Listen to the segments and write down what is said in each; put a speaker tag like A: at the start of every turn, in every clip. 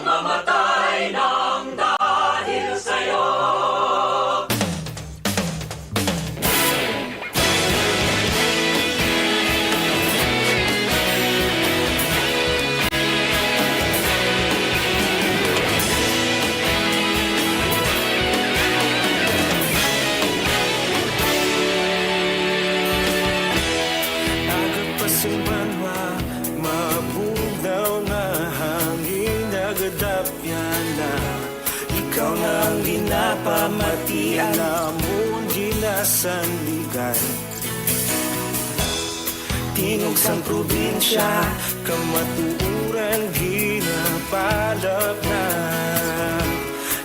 A: mamatay ng dahil sa'yo.
B: Agapasing banwa, mabudaw na hangin, nagadapyan na. Ikaw na ang ginapamatian, namon ginasandigan. Tingog sang probinsya, kamatuuran ginapalap na.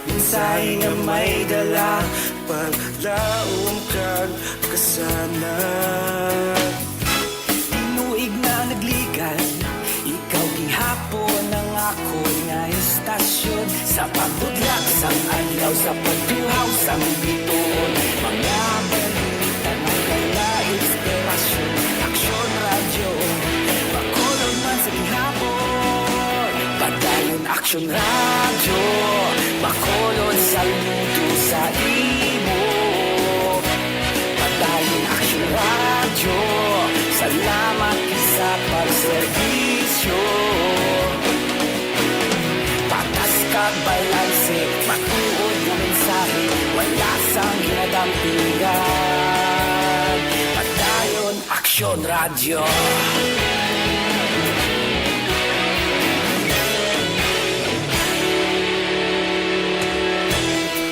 B: Minsay nga may dala, paglaom kag kasanan. Inuig na nagligan, ikaw gihapon ang ako nga istasyon. Sa pagbutlak sang adlaw, sa pagtuhaw sang bituon, mga balita na kaya inspirasyon. Aksyon radyo, bakulog man sa gihapon. Padayon aksyon radyo, bakulog sa luto sa imo. Padayon aksyon radyo, salamat sa pagserbisyo. Patas kag balanse, matuod na mensahe, wala sang ginadampingan. Padayon aksyon radyo.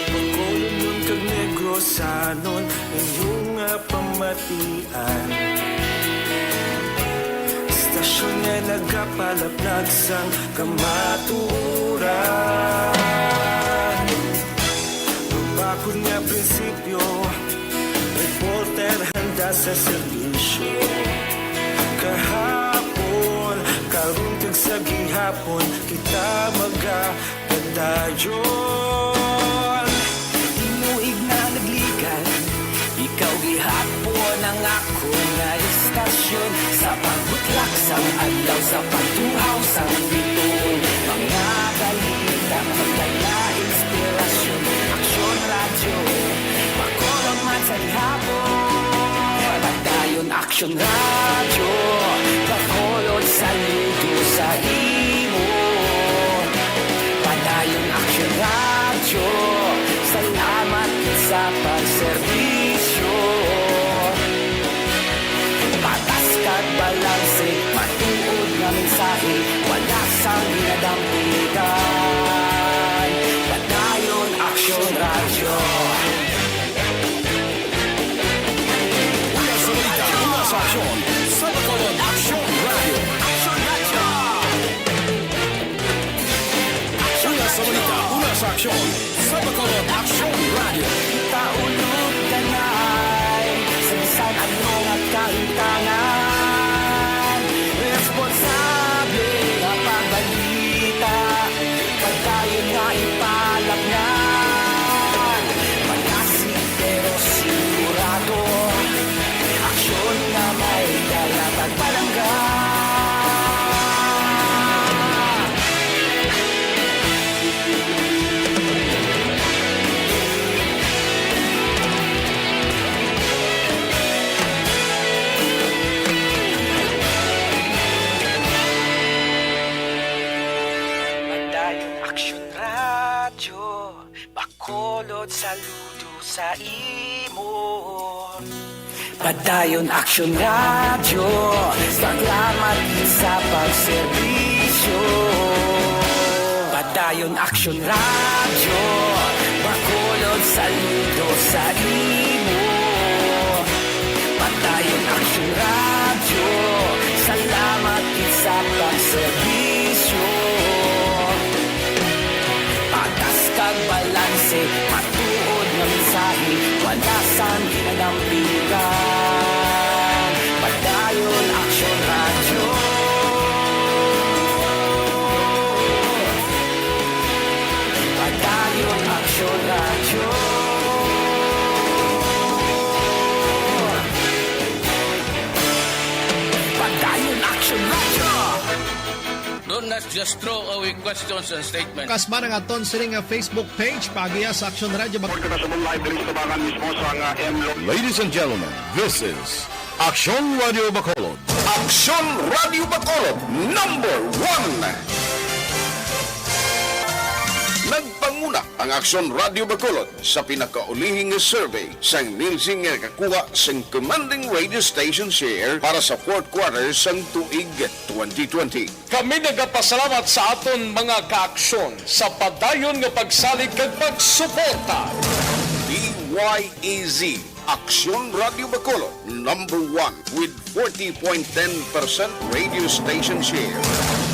B: Pagkulong nun kag negrosanon, inyong pamatian. Istasyon nga nagapalaplag sang kamaturan. Bakod nga prinsipyo, reporter handa sa serbisyo. Kahapon, karong kag sa gihapon, kita magapadayon. Inuig na nagligan, ikaw gihapon ang ako nga istasyon. Sa pagbutlak sang adlaw, sa pagtuhaw sang bituon, mga balita, magdala inspirasyon. Aksyon radyo, makulong man sa gihapon. Padayon aksyon radyo, bakulog sa luto sa imo. Padayon aksyon radyo, salamat sa pagserbisyo. Patas kag balanse, matuod nga mensahe, wala sang ginadampingan. Padayon aksyon radyo.
C: Una sa balita, una sa aksyon, sa Bacolod Aksyon Radio.
A: Aksyon radyo!
C: Una sa balita, una sa aksyon, sa Bacolod Aksyon Radio.
B: Taulog kanay, sinisan anong at kaintangan. Responsable ang pagbalita, pagdayon nga ipalapnan. Panasig pero sigurado, aksyon na may dalatag palangga. Padayon aksyon radyo, bakulod saludo sa imo. Padayon aksyon radyo, salamat sa pagserbisyo. Padayon aksyon radyo, bakulod saludo sa imo. Padayon aksyon radyo, salamat sa pagserbisyo. Patas kag balanse, matuod nga mensahe, wala sang ginadampingan. Padayon aksyon radyo. Padayon aksyon radyo. Padayon aksyon radyo.
D: just throw away questions and statements.
E: Kasma ng aton sining nga Facebook page pagiya sa Action Radio.
C: Ladies and gentlemen, this is Action Radio Bacolod. Action Radio Bacolod, #1. Nagpanguna ang Action Radio Bacolod sa pinakaulihing survey sang Nielsen nga kakuha sang commanding radio station share para sa fourth quarter sang tuig 2020.
F: Kami nagapasalamat sa aton mga kaaksyon sa padayon nga pagsalig kag pagsuporta.
C: DYEZ Action Radio Bacolod, #1 with 40.10% radio station share.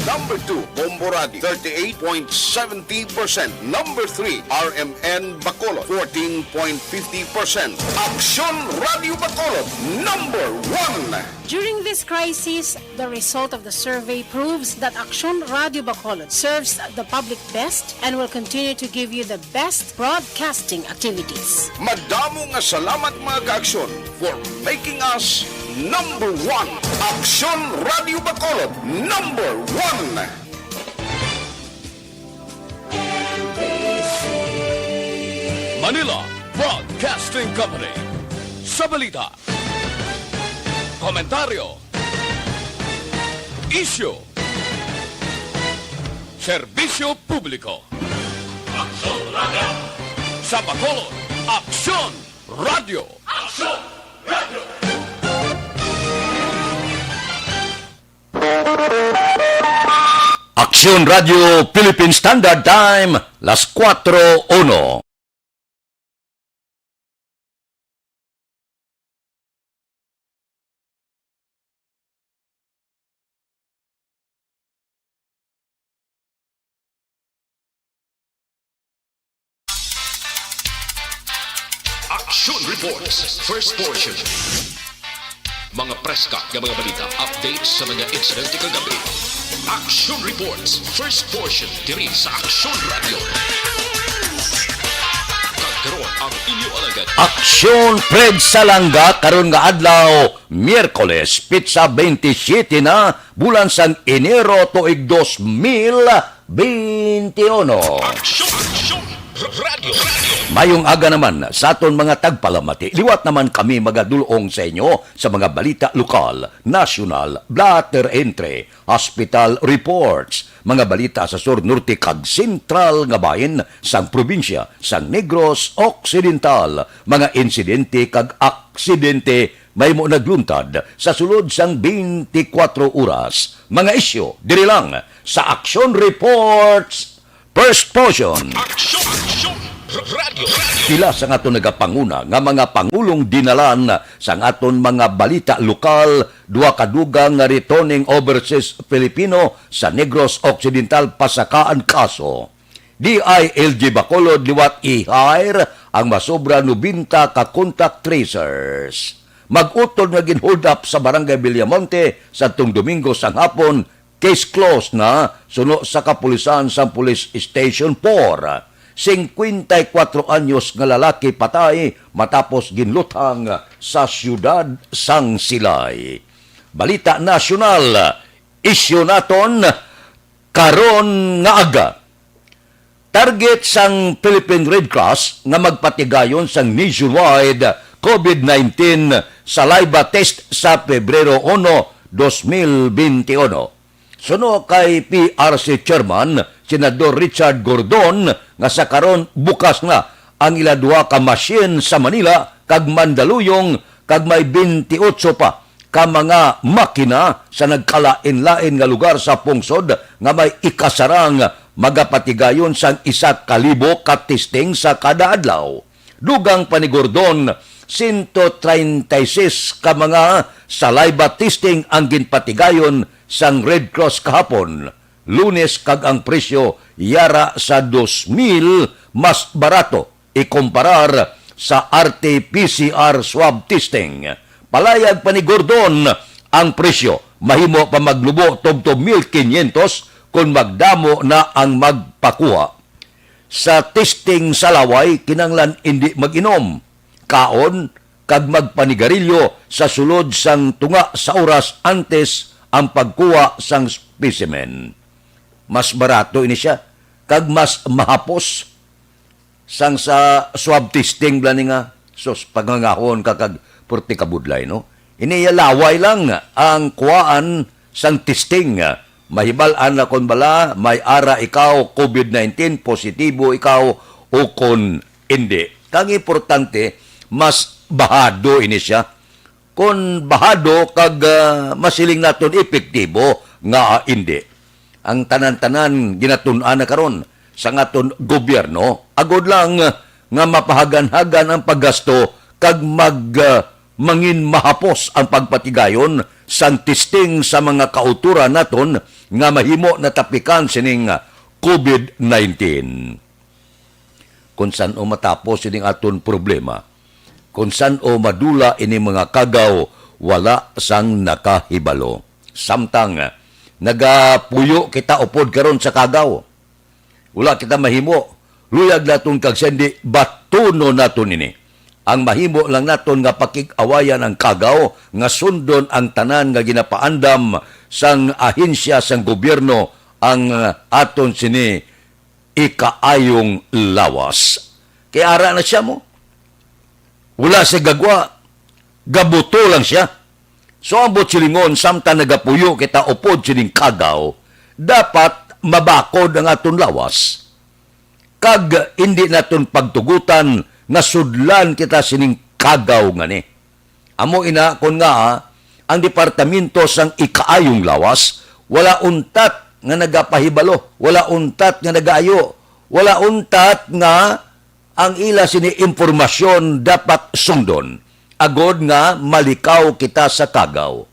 C: #2, Bombo Radio, 38.70%. #3, RMN Bacolod, 14.50%. Action Radio Bacolod, #1.
G: During this crisis, the result of the survey proves that Action Radio Bacolod serves the public best and will continue to give you the best broadcasting activities.
C: Madamo nga salamat mga ka-aksyon for making us #1. Action Radio Bacolod, #1.
D: Manila Broadcasting Company. Sa balita, komentaryo, isyu, serbisyo publiko. Aksyon Radio. Sa Bacolod, Aksyon Radio. Aksyon Radio.
C: Action Radio Philippine Standard Time, 4:01.
H: Action Reports, first portion. Mga preska ng mga balita, updates sa mga insidente kagabi. Action Reports, first portion, diri sa Action Radio. Kagkaroon ang inyo alagad.
C: Aksyon Fred Salanga karon nga adlaw Miyerkules pitsa 27 na bulan sang Enero tuig 2021.
H: Action Radio.
C: Mayong aga naman sa aton mga tagpalamati. Liwat naman kami magadulong sa inyo sa mga balita lokal, national, blatter entry, hospital reports, mga balita sa sur norte kag sentral nga bahin sang probinsya sang Negros Occidental, mga insidente kag aksidente may mo nagluntad sa sulod sang 24 oras. Mga isyu diri lang sa Action Reports First Portion.
H: Action Radio.
C: Pila sa aton nagapanguna nga mga pangulong dinalan sa aton mga balita lokal, duha kadugang nga returning overseas Filipino sa Negros Occidental pasakaan kaso. DILG Bacolod liwat i-hire ang masobra 90 ka contact tracers. Mag-utol nga ginhold up sa Barangay Villamonte sa tung Domingo sang hapon, case closed na suno sa kapulisan sa Police Station 4. 54 anyos nga lalaki patay matapos ginlutang sa siyudad sang Silay. Balita nasyonal, isyu naton karon nga aga. Target sang Philippine Red Cross nga magpatigayon sang nationwide COVID-19 saliva test sa Pebrero 1, 2021. Suno kay PRC Chairman, Senador Richard Gordon, nga sa karon bukas na ang iladua ka machine sa Manila kag Mandaluyong kag may 28 pa ka mga makina sa nagkalain-lain nga lugar sa pungsod nga may ikasarang magapatigayon sang 1,000 ka testing sa kada adlaw. Dugang pa ni Gordon, 136 ka mga saliva testing ang ginpatigayon sang Red Cross kahapon. Lunes kag ang presyo yara sa 2,000 mas barato ikumparar sa RT-PCR swab testing. Palayag pa ni Gordon ang presyo mahimo pa maglubo tubtob 1,500 kung magdamo na ang magpakuha. Sa testing sa laway kinanglan hindi mag-inom, kaon kag magpanigarilyo sa sulod sang tunga sa oras antes ang pagkuha sang specimen. mas barato ini siya, kag mas mahapos sang sa swab testing blani nga sos pagngangahon kag 40 kabudlay no. Ini laway lang ang kuwaan sang testing. Mahibal-an na kon bala may ara ikaw COVID-19 positibo ikaw o kon hindi. Kang importante mas bahado ini siya. Kon bahado kag masiling naton epektibo nga hindi. Ang tanan-tanan ginatun-an na karon sa ngaton gobyerno agod lang nga mapahagan-hagan ang paggasto kag mangin mahapos ang pagpatigayon sang testing sa mga kauturan naton nga mahimo natapikan sining COVID-19. Kung saan o matapos sining aton problema, kung saan o madula ini mga kagaw, wala sang nakahibalo. Samtang nagapuyo kita upod karon sa kagaw. Wala kita mahimo. Luyag naton kag sendi batuno naton ini. Ang mahimo lang naton nga pakig-awayan ang kagaw nga sundon ang tanan nga ginapaandam sang ahensya sang gobyerno ang aton sini ikaayong lawas. Kaya ara na siya mo. Wala siya gagwa. Gabuto lang siya. So ang silingon, samtang nagapuyo kita upod sining kagaw, dapat mabakod ang aton lawas. Kag hindi naton pagtugutan nga sudlan kita sining kagaw nga ni. Amo ina kon nga ang departamento sang ikaayong lawas, wala untat nga nagapahibalo, wala untat nga nagaayo, wala untat nga ang ila sini impormasyon dapat sundon. Agod nga malikaw kita sa kagaw.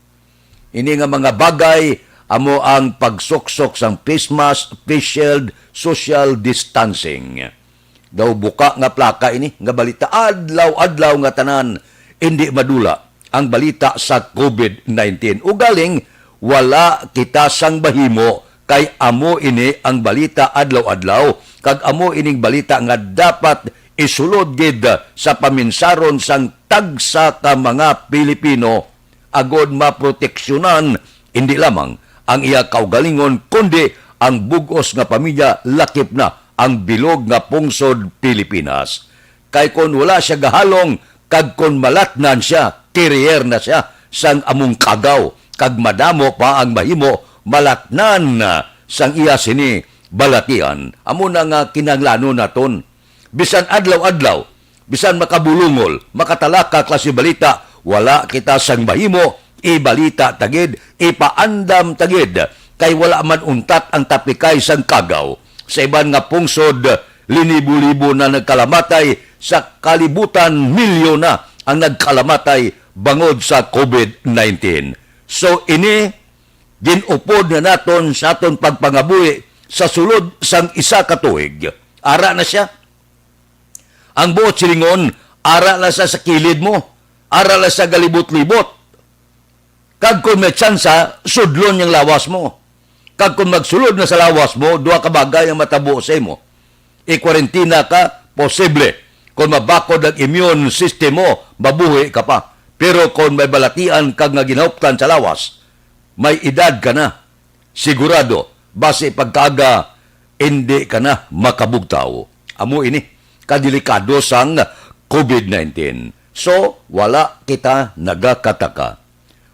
C: Ini nga mga bagay, amo ang pagsuksok sang face mask, face shield, social distancing. Daw buka nga plaka ini, nga balita adlaw-adlaw nga tanan, hindi madula ang balita sa COVID-19. Ugaling, wala kita sang bahimo, kay amo ini ang balita adlaw-adlaw, kag amo ining balita nga dapat isulod gid sa paminsaron sang tagsa ka mga Pilipino agod maproteksyonan hindi lamang ang iya kaugalingon kundi ang bugos nga pamilya lakip na ang bilog nga pungsod Pilipinas. Kay kon wala siya gahalong kag kon malatnan siya, carrier na siya sang among kagaw kag madamo pa ang mahimo malatnan sang iya sini balatian. Amo na nga kinanglano naton. Bisan adlaw-adlaw, bisan makabulungol, makatalaka klase balita, wala kita sang mahimo, ibalita tagid, ipaandam tagid, kay wala man untat ang tapikay sang kagaw. Sa iban nga pungsod, linibo-libo na nagkalamatay, sa kalibutan milyon na ang nagkalamatay bangod sa COVID-19. So ini, ginupod na naton sa aton pagpangabuhi sa sulod sang isa katuig. Ara na siya. Ang buot silingon, ara na sa kilid mo, ara na sa galibot-libot. Kag kung may tsansa, sudlon yung lawas mo. Kag kung magsulod na sa lawas mo, duha ka bagay ang matabo sa imo. I-quarantina ka, posible. Kung mabakod ang immune system mo, mabuhi ka pa. Pero kung may balatian kag nga ginhauptan sa lawas, may edad ka na. Sigurado, base pagkaga, hindi ka na makabugtaw. Amo ini, kadelikado sang COVID-19. So, wala kita nagakataka.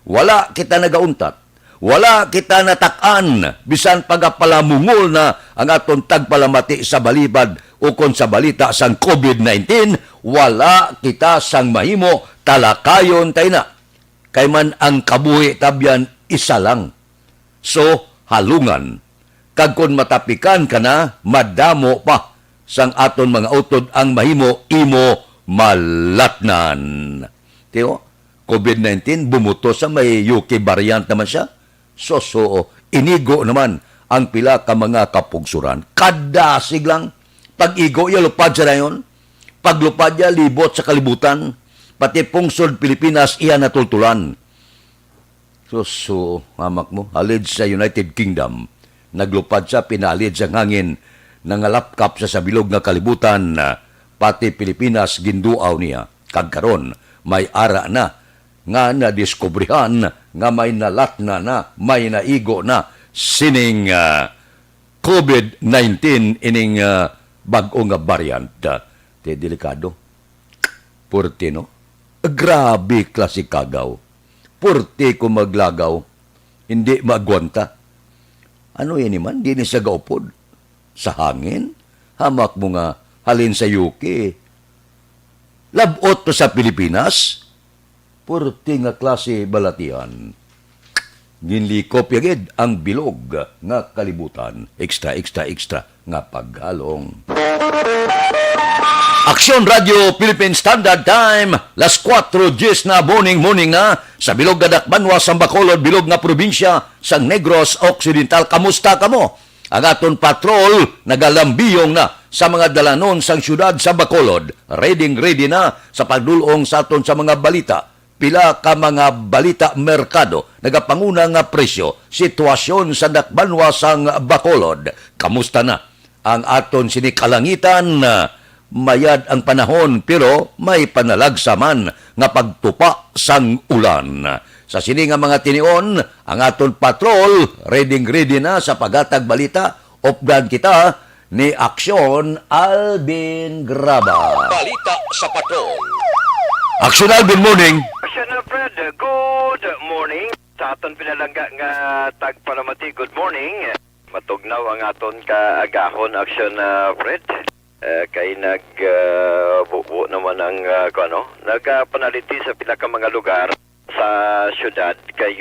C: Wala kita nagauntat. Wala kita natakan. Bisan pagapalamungol na ang aton tagpalamati sa balibad o kon sa balita sang COVID-19, wala kita sang mahimo talakayon tayo na. Kay man ang kabuhi tabyan isa lang. So, halungan. Kag kon matapikan ka na, madamo pa sang aton mga utod ang mahimo imo malatnan. Tiyo, COVID-19 bumuto sa may UK variant naman siya. So, inigo naman ang pila ka mga kapugsuran. Kadasig lang. Pag-igo, lupad siya na yun. Paglupad niya, libot sa kalibutan. Pati pungsod Pilipinas, iya natultulan. So, hamak mo, halid sa United Kingdom. Naglupad siya, pinalid sa hangin, nangalapkap sa bilog nga kalibutan, pati Pilipinas ginduaw niya. Kagkaron, may ara na, nga nadiskubrihan, nga may nalatna na, may naigo na, sining COVID-19 ining bag-o nga variant. Te delikado. Purti, no? Grabe klase kagaw. Purti ko maglagaw. Hindi magwanta. Ano yan man? Di ni siya gaupod. Sa hangin? Hamak mo nga halin sa UK. Labot pa sa Pilipinas? Purti nga klase balatian. Ginlikop yagid ang bilog nga kalibutan. Extra nga paghalong. Aksyon Radio Philippine Standard Time, las 4:10 na morning na sa bilog nga Dakbanwa, Bacolod, bilog nga probinsya sa Negros Occidental. Kamusta kamo? Ang aton patrol nagalambiyong na sa mga dalanon sang syudad sa Bacolod. Ready na sa pagdulong sa aton sa mga balita. Pila ka mga balita merkado, nagapanguna nga presyo, sitwasyon sa Dakbanwa sang Bacolod. Kamusta na ang aton sinikalangitan? Mayad ang panahon pero may panalagsaman nga pagtupa sang ulan. Sa sini nga mga tinion, ang aton patrol ready na sa pagatag balita. Opdan kita ni Aksyon Alvin Graba.
H: Balita sa patrol.
C: Aksyon Alvin, morning.
I: Aksyon Fred, good morning. Sa aton pinalangga nga tagpalamati, good morning. Matugnaw ang aton kaagahon, Aksyon Fred. Kay nagbuo naman ang nagpanaliti sa pila ka mga lugar sa syudad kay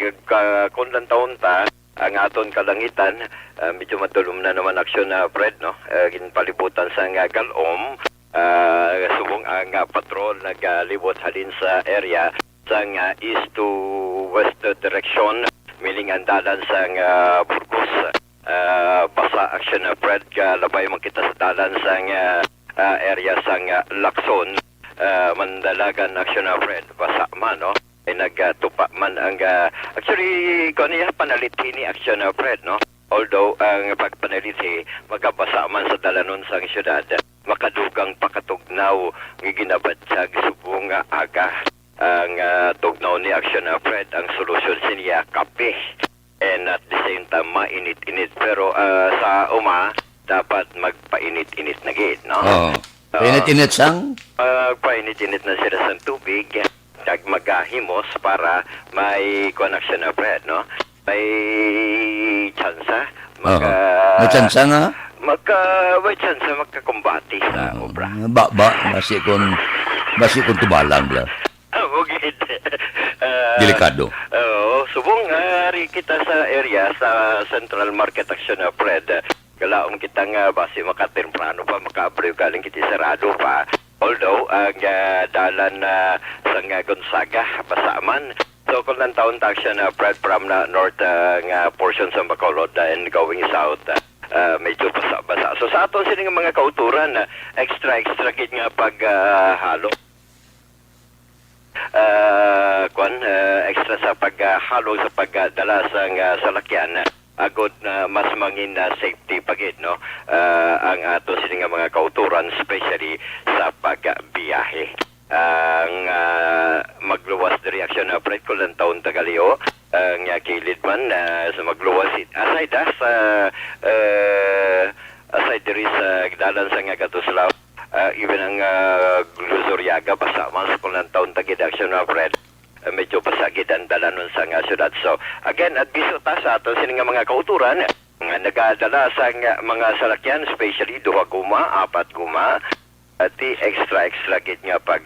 I: kunlang taon ta ang aton kalangitan medyo madulom na naman Aksyon Fred, no? Ginpalibutan sa nga galom subong ang patrol nagalibot halin sa area sa nga east to west direction miling ang dalan sa nga Burgos. Basa Aksyon Fred, labay makita sa dalan sa area sa Lacson, Mandalagan Aksyon Fred, basa man, no? Ay nagtupa man ang actually kaniya panaliti ni Aksyon Fred, no? Although ang pagpanaliti magabasa man sa dalanon sa syudad, makadugang pakatugnaw ng ginabatsag subong aga ang tugnaw ni Aksyon Fred, ang solusyon siya kape. And at the same time, mainit-init. Pero sa dapat magpainit-init na gid, no?
C: Oh. Painit-init sang?
I: Painit-init na sila sa tubig. Kag magahimos para may connection na Fred, no? May tsansa.
C: May tsansa nga?
I: May tsansa magkakumbati sa obra.
C: Basi kung tumalang lang.
I: Bugid.
C: Delikado.
I: Subong kita sa area sa Central Market Aksyon Fred. Galaong kita nga basi makatemprano pa, makabriw galing kita sarado pa. Although ang dalan sa Gonzaga pasaman. So kung lang taon Aksyon Fred from north nga portion sa Bacolod and going south. Medyo basa-basa. So sa aton sining mga kauturan, extra gid nga paghalo. Extra sa paghalo sa pagdala sa salakyan agod na mas mangin na safety pagid, no? Ang ato sining mga kauturan especially sa pagbiyahe ang magluwas diri Aksyon Fred ko lang taon tagaliyo ang kilid man sa magluwas aside aside diri sa dalan sa nga Katuslaw. Even ang Gluzoriaga basa man sa kulang taon tagid Aksyon Fred, medyo pasagid ang dalanon sa nga syudad. So again, at biso ta sa ato sining mga kauturan nga nagadala sa mga salakyan, especially 2 guma, 4 guma, at extra gid nga pag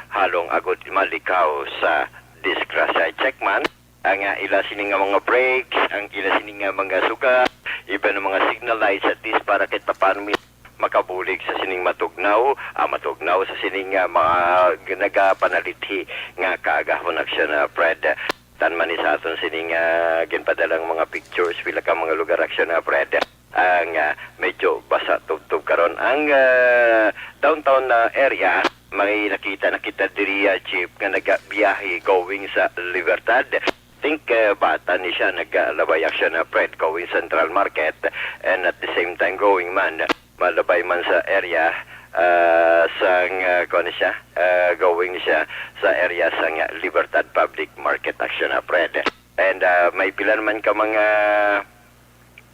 I: halong agod malikaw sa disgrasya. Check man ang ila sining mga brakes, ang ila sining mga suga, even ang mga signal lights at least para kahit paano makabulig sa sining matugnaw sa sining mga nagapanaliti nga kaagahon Aksyon Fred. Tanman ni sa aton sining ginpadalang mga pictures pila ka mga lugar Aksyon Fred ang medyo basa tubtub karon ang downtown area. May nakita diri jeep nga nagabiyahe going sa Libertad. Think bata ni siya naglabay Aksyon Fred going Central Market and at the same time going man malabay man sa area going siya sa area sa Libertad Public Market Aksyon Fred. And may pila naman ka mga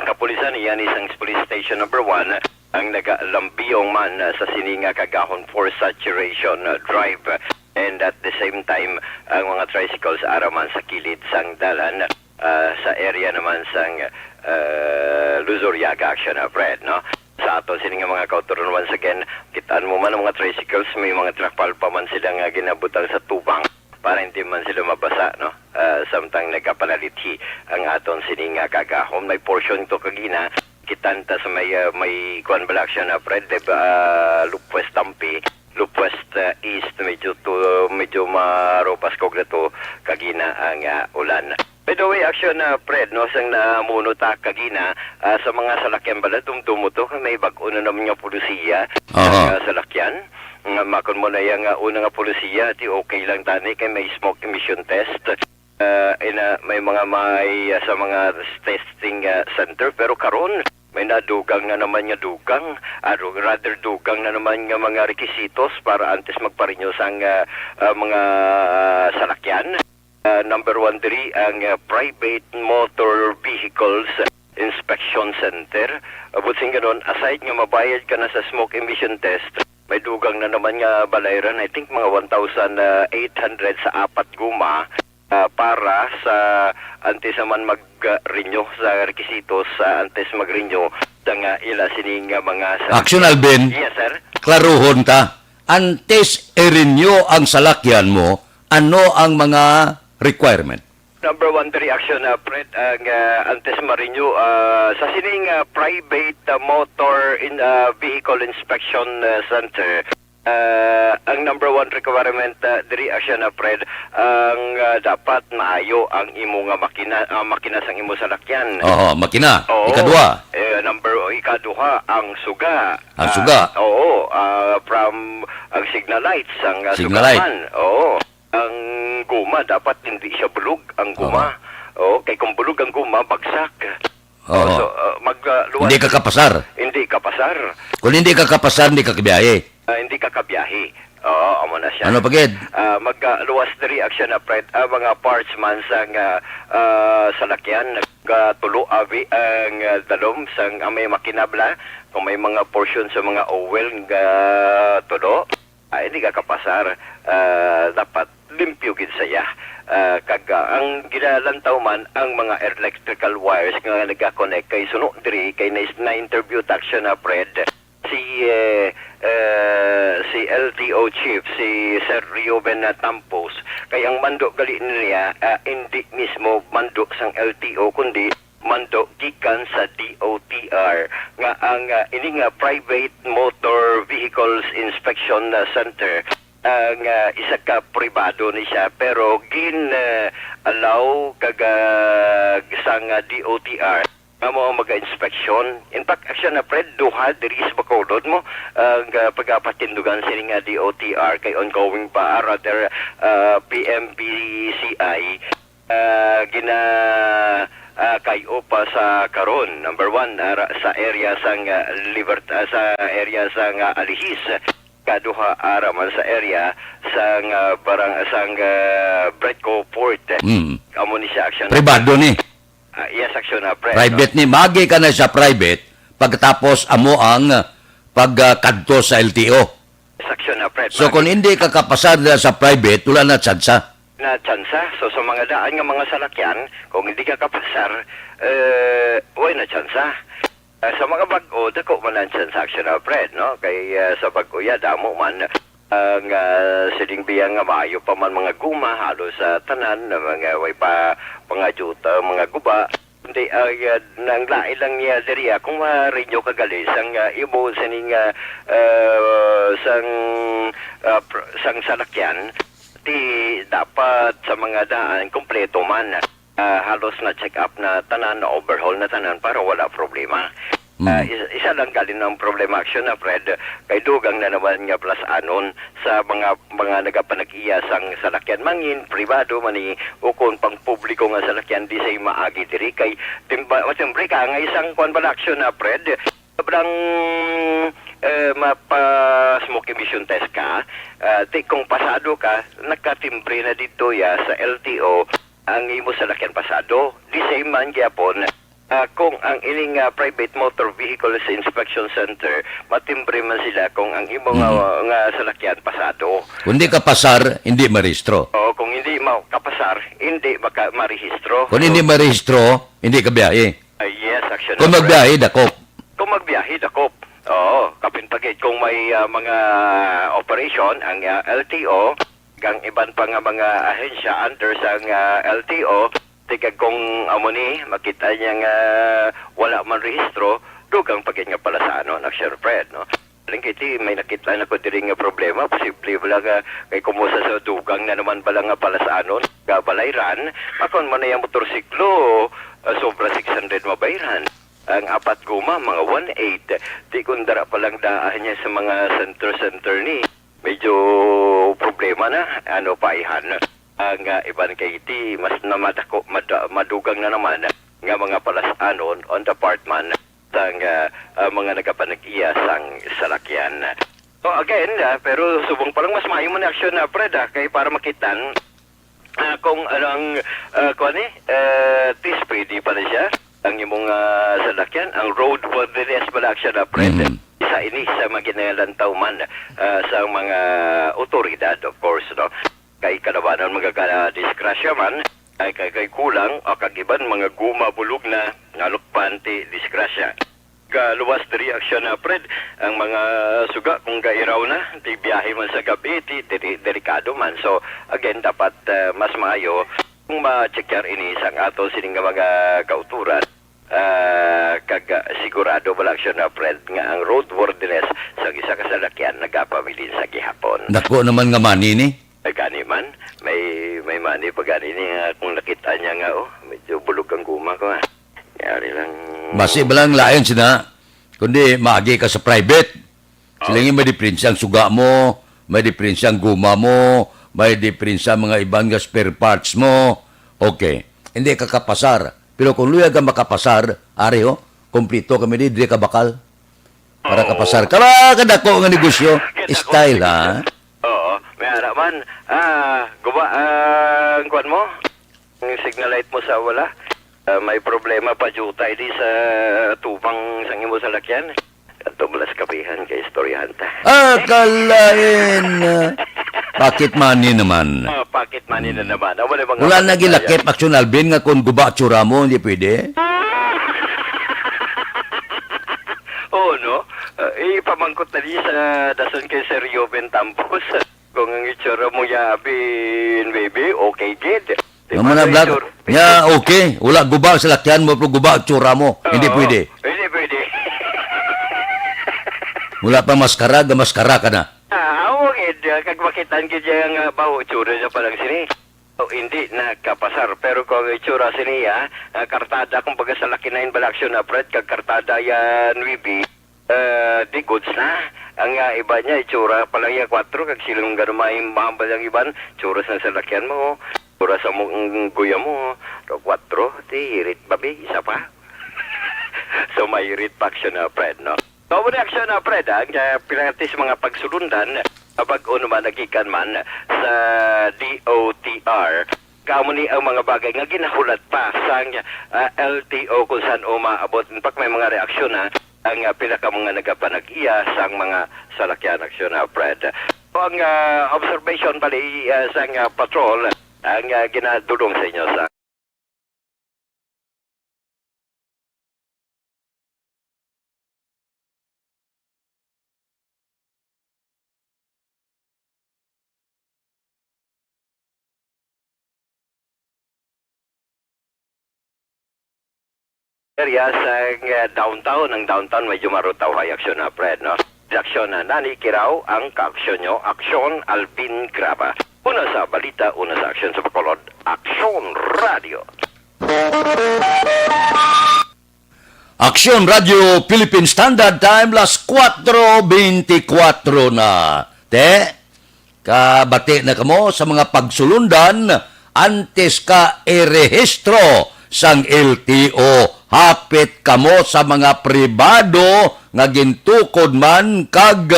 I: kapulisan iyan isang police station number 1 ang nagalambiyong man sa sininga kagahon for saturation drive. And at the same time, ang mga tricycles araman sa kilid sang dalan sa area naman sang Luzuriaga Action Fred, no? Sa ato sininga mga kauturon, once again, kitaan mo man ang mga tricycles, may mga trapal pa man sila nga ginabutang sa tubang para hindi man sila mabasa, no? Samtang nagkapanalithi ang aton sininga kagahon. May portion to kagina kitanta sa may kuan bala action Fred, Lupwest Tampi, Lupwest East, medyo maropas kog na to kagina ang ulan. By the way, action Fred, no, sang namuno ta kagina sa mga salakyan bala tumtumo to, may bag-o na naman nga polisiya sa salakyan. Makon mo na yung una nga polisiya, ti okay lang tani kay may smoke emission test. May sa mga testing center, pero karon may nadugang na naman nga dugang, rather dugang na naman nga mga rekisitos para antes magparinyo sang mga salakyan. Number 1 diri ang Private Motor Vehicles Inspection Center. Butsing ganon, aside nga mabayad ka na sa smoke emission test, may dugang na naman nga balayran, I think mga 1,800 sa 4 guma para sa antes naman mag-renew sa rekisitos, antes mag-renew sa nga ila sining mga salakyan.
C: Action Alvin,
I: Yes, sir.
C: klaruhon ta. Antes i-renew ang salakyan mo, ano ang mga requirement?
I: Number 1 reaction, Fred, ang antes ma-renew sa sining Private Motor Vehicle Inspection Center. Ang number 1 requirement reaction, Fred, ang dapat maayo ang imo nga makina sang imo salakyan.
C: Oo, makina.
I: Oo.
C: Ikadua.
I: Ikaduha, ang suga.
C: Ang suga.
I: Oo, from ang signal lights, ang
C: Signal light.
I: sugaman. Oo. Ang guma, dapat hindi siya bulog ang guma. Oo, kay kung bulog ang guma, bagsak.
C: Oo.
I: So,
C: Hindi ka kapasar.
I: Hindi ka pasar.
C: Kung hindi ka kapasar, hindi ka kabiyahe.
I: Hindi ka kabiyahe. Oo, amo na siya.
C: Ano pagid?
I: Magluwas na reaction na Fred, mga parts man sang salakyan, nagtulo avi ang dalom sang may makinabla, kung may mga portion sa mga oil nga tulo, hindi ka kapasar, dapat limpyo gid saya. Ang ginalantaw man ang mga electrical wires nga nagka-connect kay suno diri kay na-interview action na Fred si LTO chief si Sir Reuben Tampos kay ang mando gali niya hindi mismo mando sang LTO kundi mando gikan sa DOTR nga ang ini nga Private Motor Vehicles Inspection Center ang isa ka pribado ni siya pero allow sang DOTR nga mo mag-inspection. In fact, action na Fred, duha diri sa Bacolod mo ang pagpatindugan sining DOTR kay ongoing pa rather PMPCI kayo pa sa karon. Number 1 sa area sang sa area sang Alihis, kaduha araman sa area sang sang Bredco Port. Amo ni siya action.
C: Privado ni.
I: Yes, action na Fred.
C: Private ni. Magi ka na sa private pagkatapos amo ang pagkadto sa LTO.
I: Yes, action na Fred.
C: So kung hindi ka kapasar sa private, wala na tsansa.
I: Na tsansa. So sa mga daan nga mga salakyan, kung hindi ka kapasar, wala na tsansa. Sa mga bag-o, dako man ang transaction na Fred, no? Kay sa bag-o, damo man ang siling biyang nga maayo pa man mga guma, halos sa tanan, mga way pa, mga juta, mga guba. Hindi, nang lain lang niya diri kung ma-renew kagali, sang ibo sining sang salakyan, di dapat sa mga daan, kompleto man. Halos na check up na tanan, na overhaul na tanan para wala problema. Isa lang galing ng problema action na Fred, kay dugang na naman nga plus anon sa mga nagapanag-iya sang salakyan mangin pribado mani ukon pang publiko nga salakyan di say maagi diri kay timbre ka nga isang kwan bala action na Fred, sobrang mapa-smoke emission test ka, kung pasado ka, nakatimbre na dito sa LTO ang imo salakyan pasado, di same man gyapon kung ang ining private motor vehicles inspection center matimbre man sila kung ang imong nga salakyan pasado.
C: Kung di ka pasar, hindi marehistro.
I: O kung hindi mo kapasar, hindi marehistro.
C: Kung hindi marehistro, hindi ka biyahe.
I: Yes, action.
C: Kung magbiyahe, dakop.
I: Kung magbiyahe, dakop. Oo, kapinpagit. Kung may mga operation, ang LTO, ang iban pa nga mga ahensya under sa LTO, tigag kung amoni, makita niya nga wala man rehistro, dugang pagit nga pala sa Sir Fred, no? Lingkiti, may nakita na ko diri nga problema, posible wala nga kay kumusa sa dugang na naman pala nga pala sa balayran, makon man na yung motorsiklo, sobra 600 mabayran. Ang apat guma, mga 1.8, di kundara palang daan niya sa mga center ni, medyo problema na, paihan. Ang iban kay iti, mas na madugang na naman nga mga palasanon on the part man sang mga nagapanag-iya sang salakyan. So again, pero subong pa lang mas maayo mo na aksyon na Fred, kay para makitan kung anong pwede pa na siya ang imong salakyan, ang roadworthiness pala aksyon na Fred. Isa ini sa maginalantaw man sa mga otoridad, of course, no? Kay kalabanan magagala-diskrasya man, ay kay kulang o kagiban mga gumabulog na nalukpanti diskrasya. Kaluwas na reaksyon na Fred, ang mga suga kung gairaw na, di biyahe man sa gabi, delikado man. So again, dapat mas maayo kung ma-checkar ini sang ato sining mga kauturan. Kag sigurado wala aksyon na Fred nga ang roadworthiness sa isa kasalakyan nagapabilin sa gihapon.
C: Dako naman nga mani ni.
I: Gani man, may mani pa gani ni kung nakita niya nga medyo bulog ang guma ko Yari lang.
C: Basi balang layon sina. Kundi maagi ka sa private. Silangin may diferensya ang suga mo, may diferensya ang guma mo, may diferensya mga ibang spare parts mo. Okay. Hindi ka kapasar. Pero kung luya ka makapasar, ari kumplito kami di ka bakal. Para kapasar. Kala kadako nga negosyo. Style ha.
I: Oo. May araman. Guba, ang kuwan mo? Ang signal light mo sa wala. May problema pa jutay di sa tubang sangin mo sa lakyan. Tublas kapihan kay istoryahan ta.
C: Kalain. Pocket money naman.
I: Pocket money na naman.
C: Wala na gilakip, Aksyon Alvin, nga kung guba at tsura mo, hindi pwede.
I: Oo, no? Ipamangkot na di sa dason kay Sir Joven Tampos. Kung ang itsura mo yabin, baby, okay, kid.
C: Naman na vlog. Ya, okay. Wala guba sa lakyan mo, pero guba at tsura mo. Hindi pwede.
I: Hindi pwede.
C: Wala pa maskara ka na.
I: Okay. Kag makitan ka dyan baho, itsura niya palang sini. Hindi nakapasar. Pero kung itsura siniya, kartada, kung baga sa laki na balaksyon na Fred, kag kartada yan, Wibi, di goods na. Ang iba niya, itsura palang yan 4, kag silong ganumay mahambal ang iban, itsura sa salakyan mo, itsura sa mong guya mo, 4, di hirit babi, isa pa. So may hirit pa aksyon na Fred, no? So may aksyon na Fred, pinangatis mga pagsulundan, kapag naman nagikan man sa DOTR, kamo ni ang mga bagay nga ginahulat pa sa LTO kung saan umaabot. In fact, may mga reaksyon na ang pinaka mga nagapanag-iya sa mga salakyan aksyon na Fred. So, ang observation pali sa patrol ang ginadulong sa inyo sa area sa downtown. Ang downtown medyo marutaw ay aksyon na Fred, no? Aksyon na nanikiraw ang kaaksyon nyo, Aksyon Alvin Graba. Una sa balita, una sa aksyon sa Bacolod, Aksyon Radio.
C: Aksyon Radio Philippine Standard Time, las 4:24 na. Kabati na kamo sa mga pagsulundan, antes ka irehistro sang LTO. Hapit kamo sa mga pribado nga gintukod man kag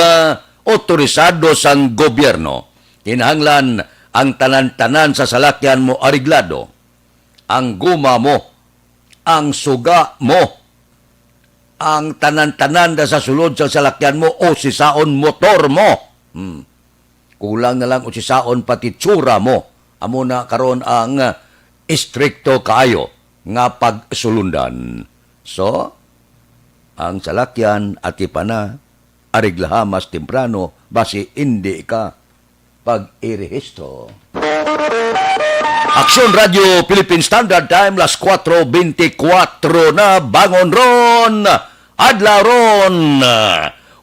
C: otorisado sang gobyerno. Kinahanglan ang tanan-tanan sa salakyan mo ariglado. Ang guma mo ang suga mo, ang tanan-tanan na sa sulod sa salakyan mo o sisaon motor mo. Kulang na lang o sisaon pati tsura mo. Amo na karon ang istrikto kaayo nga pagsulundan. So, ang salakyan at ipana ariglaha mas temprano basi hindi ka pag-irehistro. Aksyon Radio Philippine Standard Time, las 4:24 na, bangon ron, adlaw ron.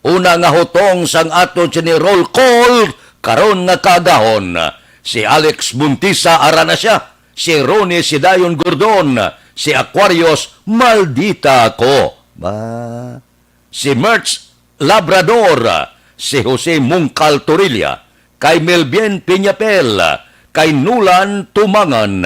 C: Una nga hutong sang aton ni roll call, karon nga kagahon. Si Alex Buntisa ara na siya, si Ronnie Sidayon Gordon, si Aquarius Maldita Ko, si Merch Labrador, si Jose Mungcal Torilla, kay Melvin Piñapel, kay Nulan Tumangan,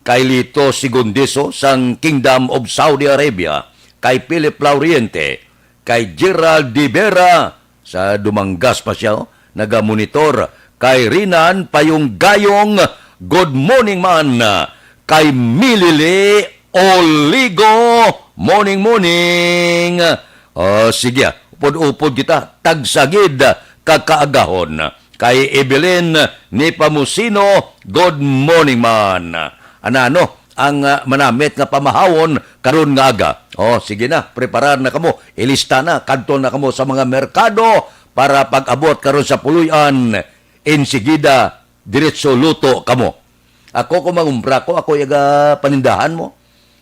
C: kay Lito Sigundiso sang Kingdom of Saudi Arabia, kay Philip Lauriente, kay Gerald Divera, sa Dumanggas pa siya, nagamonitor, kay Rinan Payong Gayong, good morning man, kay Milili Oligo, morning. Sige, upod-upod kita, tagsagid, kakaagahon. Kay Evelyn ni Pamusino, good morning man. Ano, ang manamit nga pamahawon karon nga aga. Sige na, preparar na kamo, ilista na, kadto na kamo sa mga merkado para pag-abot karon sa puluyan, insigida, diretso luto kamo. Ako kung mangumpra ko, ako yaga panindahan mo.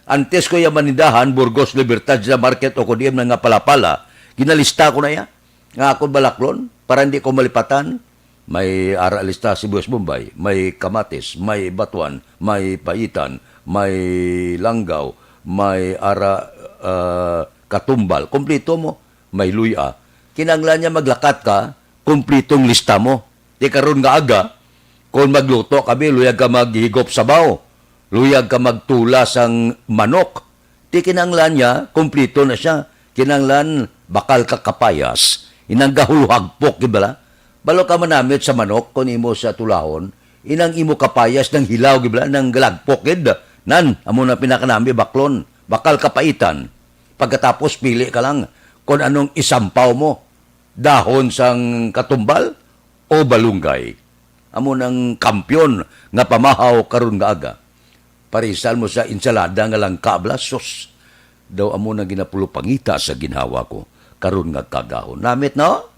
C: Antes ko yung manindahan, Burgos Libertad sa market o kudiem na nga palapala, ginalista ko na ya. Nga ako balaklon, para hindi ko malipatan. May ara lista Sibuyas Bombay, may kamatis, may batuan, may paitan, may langgaw, may ara katumbal. Kompleto mo, may luya. Kinanglan niya maglakat ka, kumplitong lista mo. Di karon nga aga, kung magluto kami, luyag ka maghigop sabaw, luyag ka magtulas ang manok. Di kinanglan niya, kumplito na siya. Kinanglan, bakal ka kapayas, inanggahuluhagpok, gibala? Balo ka manamit sa manok, kung imo sa tulahon, inang imo kapayas ng hilaw, gibla, ng galagpok, nan, amo na pinakanami, baklon, bakal kapaitan. Pagkatapos, pili ka lang kung anong isampaw mo, dahon sang katumbal o balunggay. Amo ng kampyon nga pamahaw karon nga aga. Parisan mo sa insalada nga lang kablasos. Daw amo na ginapulupangita sa ginhawa ko, karon nga kagahon. Namit no?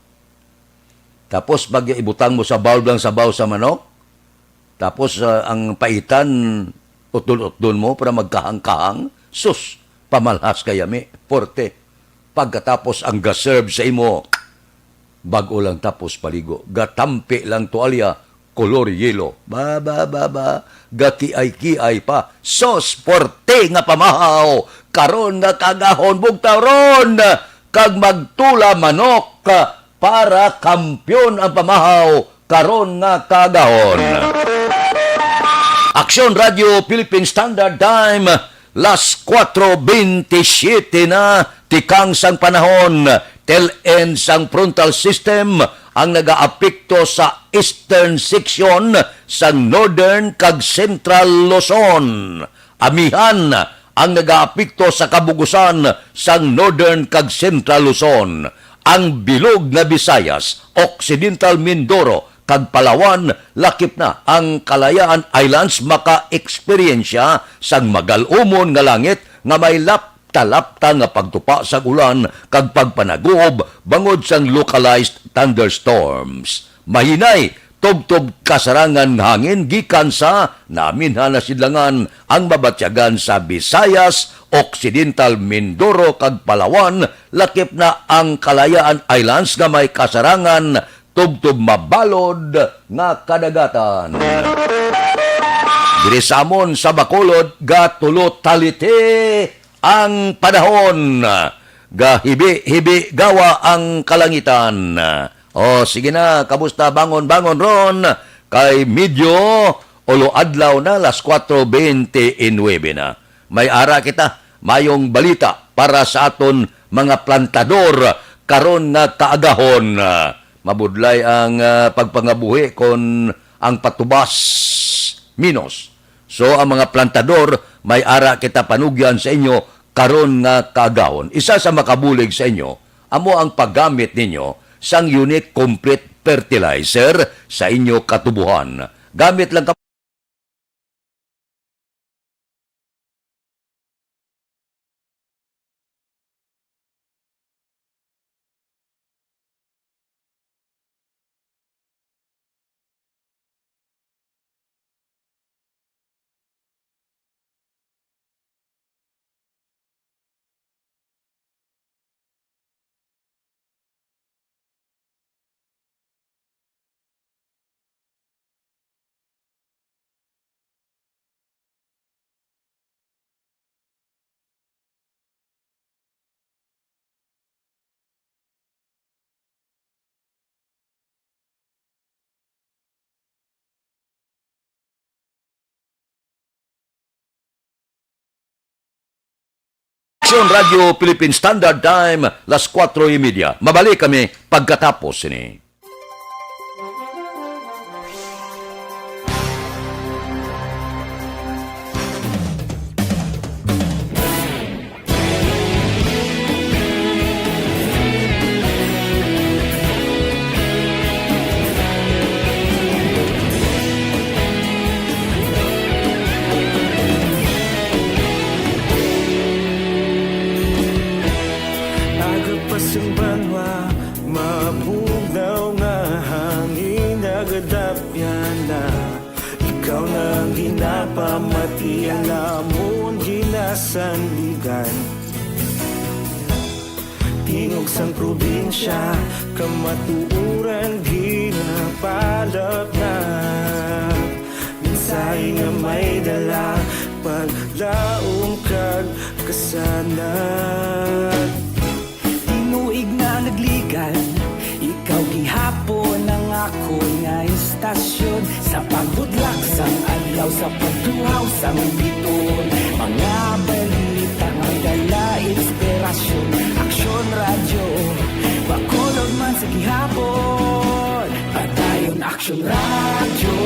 C: Tapos pag ibutang mo sa bowl lang sabaw sa manok, tapos ang paitan, utol-utol mo para magkahang-kahang, sus, pamalhas kayami, porte. Pagkatapos ang gaserve sa imo, bago lang tapos paligo, gatampi lang tuwalya, kolor yelo, gaki-ay-ki-ay pa, sos, porte nga pamahaw, karon nga kagahon, bugtaron, kag magtula manok, para kampyon ang pamahaw karon nga kagahon. Aksyon Radio Philippine Standard Time, las 4:27 na, tikang sang panahon, tel-end sang frontal system ang nagaapekto sa eastern section sa northern kag central Luzon. Amihan ang nagaapekto sa kabugusan sa northern kag central Luzon. Ang bilog na Visayas, Occidental Mindoro, kag Palawan, lakip na ang Kalayaan Islands maka-eksperyensya sang magalumon nga langit nga may lapta-lapta nga pagtupa sa ulan kag pagpanaguob bangod sang localized thunderstorms. Mahinay, tubtob kasarangan hangin gikan sa naminhan na sidlangan ang mabatyagan sa Visayas, Occidental Mindoro kag Palawan, lakip na ang Kalayaan Islands nga may kasarangan tubtob mabalod nga kadagatan. Diri samon sa Bacolod, gatulot talite ang panahon, gahibi-hibi gawa ang kalangitan. Sige na, kamusta bangon ron? Kay medyo ulo adlaw na, las 4:29 na. May ara kita, mayong balita para sa aton mga plantador karon nga kaagahon. Mabudlay ang pagpangabuhi kon ang patubas minos. So ang mga plantador may ara kita panugyan sa inyo karon nga kaagahon. Isa sa makabulig sa inyo, amo ang paggamit ninyo sang unique complete fertilizer sa inyo katubuhan. Gamit lang ka Aksyon Radio Philippine Standard Time, las 4:30. Mabalik kami pagkatapos ini.
B: Agapasang banwa, mapugnaw nga hangin nagadapyan na. Ikaw nang ginapamati ang amon ginasandigan. Tingog sang probinsya, kamatuuran ginapalap na. Minsay nga may dala, paglaong kag kasanat. Tinuig na nagligan, ikaw gihapon ang ako nga istasyon. Sa pagbudlak sang adlaw, sa pagduhaw sang biton. Mga balita nga dala inspirasyon. Aksyon radyo, bakolog man sa gihapon. Padayon aksyon radyo,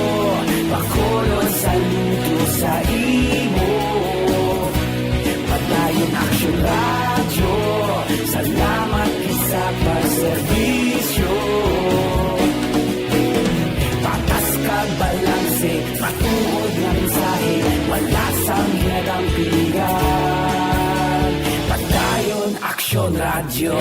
B: bakolog sa luto sa imo. Padayon aksyon radyo, salamat isa pagserbisyo. Patas kag balanse, matuod nga mensahe, wala sang hinadang pilihan. Padayon aksyon radyo.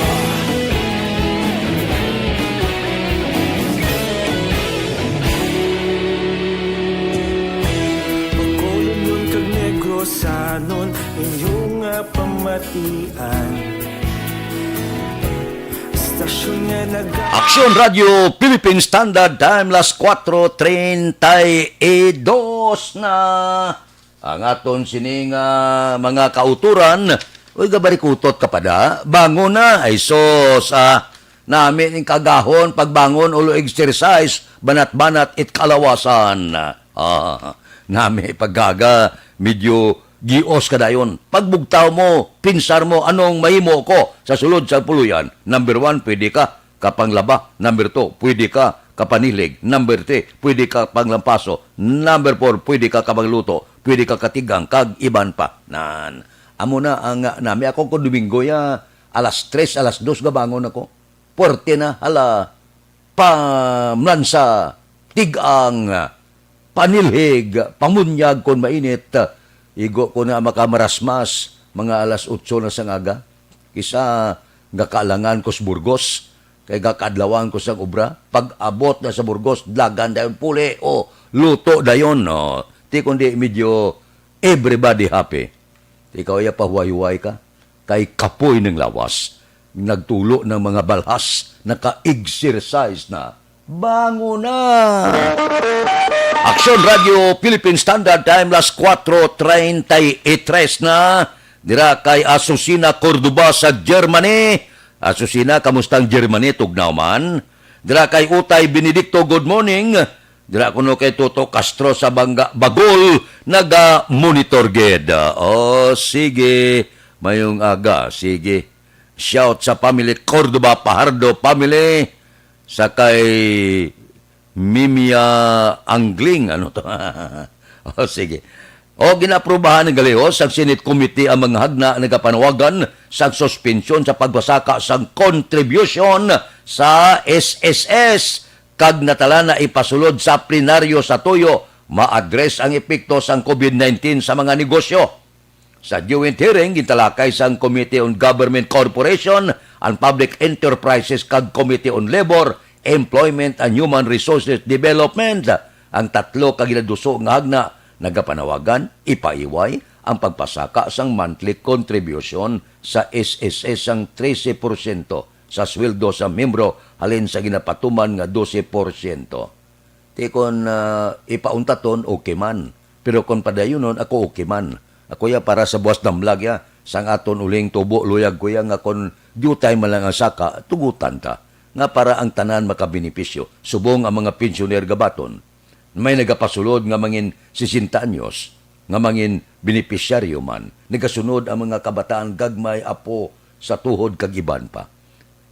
B: Pagkolon nun kag negrosanon, inyong nga pamatian. Stasyon nga
C: Aksyon Radio Philippine Standard Time, las 4:32 na. Ang aton sining mga kauturan, uy gabarikutot ka pa da, bangon na, ay sos, namin yung kagahon, pagbangon, ulo exercise, banat-banat, it kalawasan. Namin paggaga, medyo gios ka dayon. Pagbugtaw mo, pinsar mo, anong mahimo ko sa sulod sa puluyan. Number 1, pwede ka kapanglaba. Number 2, pwede ka kapanilig. Number 3, pwede ka panglampaso. Number 4, pwede ka kapangluto. Pwede ka katigang, kag iban pa. Nan. Amo na ang nami ako kung Domingo ya, alas 3, alas 2 gabangon ako. Puerte na, hala, pamlansa, tigang, panilhig, pamunyag kung mainit. Igo ko na makamarasmas, mga alas 8 na sang aga. Isa, gakalangan ko sa Burgos, kay gakadlawan ko sa ubra. Pag abot na sa Burgos, dlagan dayon puli, luto dayon. Ti kundi medyo everybody happy. Ikaw ya pahuay-huay ka, kay kapoy ng lawas. Nagtulo ng mga balhas, naka-exercise na. Bango na! Aksyon Radio Philippine Standard Time, las 4:33 na. Dira kay Asusina Cordoba sa Germany. Asusina, kamustang Germany, tugnaw man. Dira kay Utay Benedicto, good morning. Dira kuno kay Toto Castro sa Bagol, naga-monitor ged. Sige. Mayong aga, sige. Shout sa family Cordoba, Pahardo family. Sa kay Mimia Angling, ano to? Sige. O ginaprubahan ng galihos ang Senate Committee ang mga hagna nagapanawagan sa suspensyon sa pagbasaka sa contribution sa SSS kag natala na ipasulod sa plenaryo sa tuyo ma-address ang epekto sa COVID-19 sa mga negosyo. Sa joint hearing, gitalakay sa Committee on Government Corporation, ang Public Enterprises kag Committee on Labor, Employment and Human Resources Development. Ang tatlo kaginaduso nga hagna nagapanawagan, ipaiway ang pagpasaka sang monthly contribution sa SSS sang 13% sa sweldo sa membro halin sa ginapatuman nga 12%. Ti kon ipauntaton, okay man. Pero kon padayonon, ako okay man. Ako ya para sa buwas damlag ya, sang aton uling tubo luyag ko ya nga kon dutay man lang ang saka, tugutan ta. Nga para ang tanan makabenepisyo. Subong ang mga pensioner gabaton. May nagapasulod nga mangin 60 anyos, nga mangin benepisyaryo man. Nagasunod ang mga kabataan gagmay apo sa tuhod kag iban pa.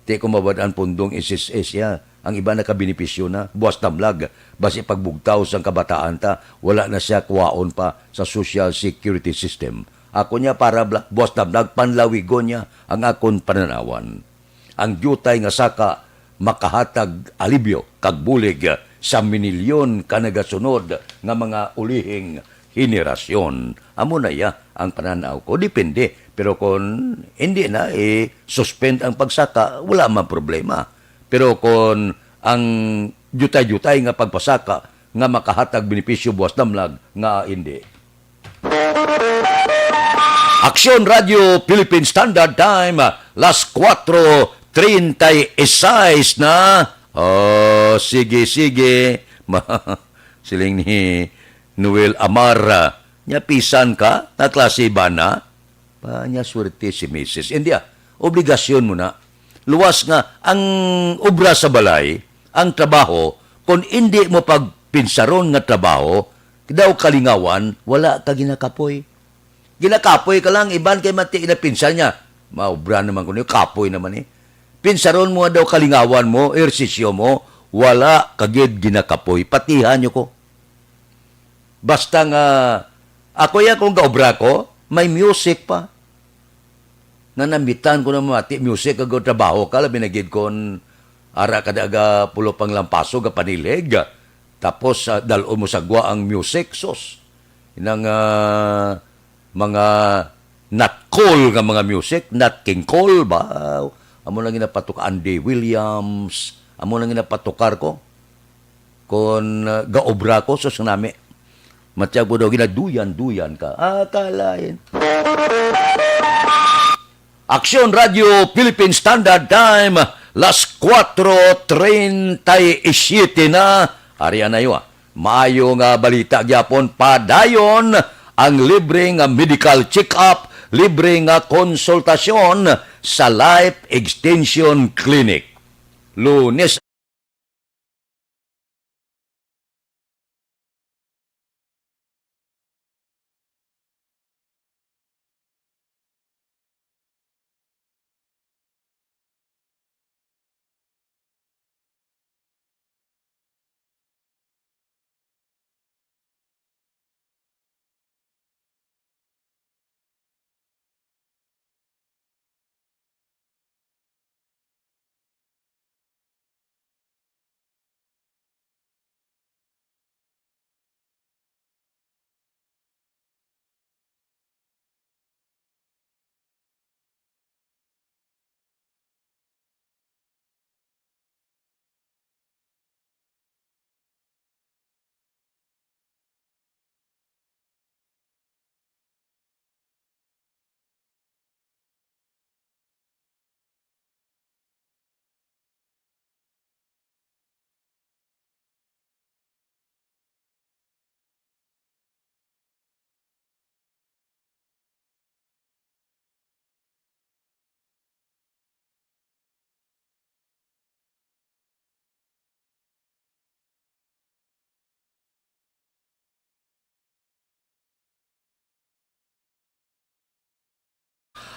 C: Ti kumabadaan pundong SSS ya, ang iba nakabenepisyo na, buwas damlag, basi pagbugtaw sang kabataan ta, wala na siya kuwaon pa sa social security system. Ako niya para buwas damlag, panlawigo niya ang akon pananawan. Ang jutay nga saka, makahatag alibyo, kag bulig, sa minilyon kanagasunod nga mga ulihing henerasyon. Amo na ya ang pananaw ko. Depende. Pero kung hindi na, suspend ang pagsaka, wala man problema. Pero kung ang jutay-jutay nga pagpasaka nga makahatag benepisyo buwas damlag, nga hindi. Aksyon Radio Philippine Standard Time, las 4:36 na. Oh, sige. Siling ni Noel Amara. Nya pisan ka? Na klase ba na? Nya swerte si Mrs. Hindi obligasyon mo na. Luwas nga, ang obra sa balay, ang trabaho, kung hindi mo pagpinsaron nga trabaho, daw kalingawan, wala ka ginakapoy. Ginakapoy ka lang, iban kay mati na pinsan niya. Maobra naman ko niyo, kapoy naman eh. Pinsaron mo daw kalingawan mo, ersisyo mo, wala kagid ginakapoy. Patihan nyo ko. Basta nga, ako ya kung gaobra ko, may music pa. Nanamitan ko na mati, music kag trabaho ka, labi nagid kon ara kadaga pulo pang lampaso ga panilig. Tapos dalon mo sa gwa ang music, sos. Inang mga Nat Cole nga mga music, Nat King Cole ba? Amo lang ginapatukar Andy Williams, amo lang ginapatukar ko. Kon gaobra ko sa sanami. Matya ko daw ginaduyan-duyan ka. Akalain. Aksyon Radio Philippine Standard Time, las 4:37 na. Ariyan na yun. Maayo nga balita gyapon, padayon ang libre nga medical check-up, libre nga konsultasyon sa Life Extension Clinic. Lunes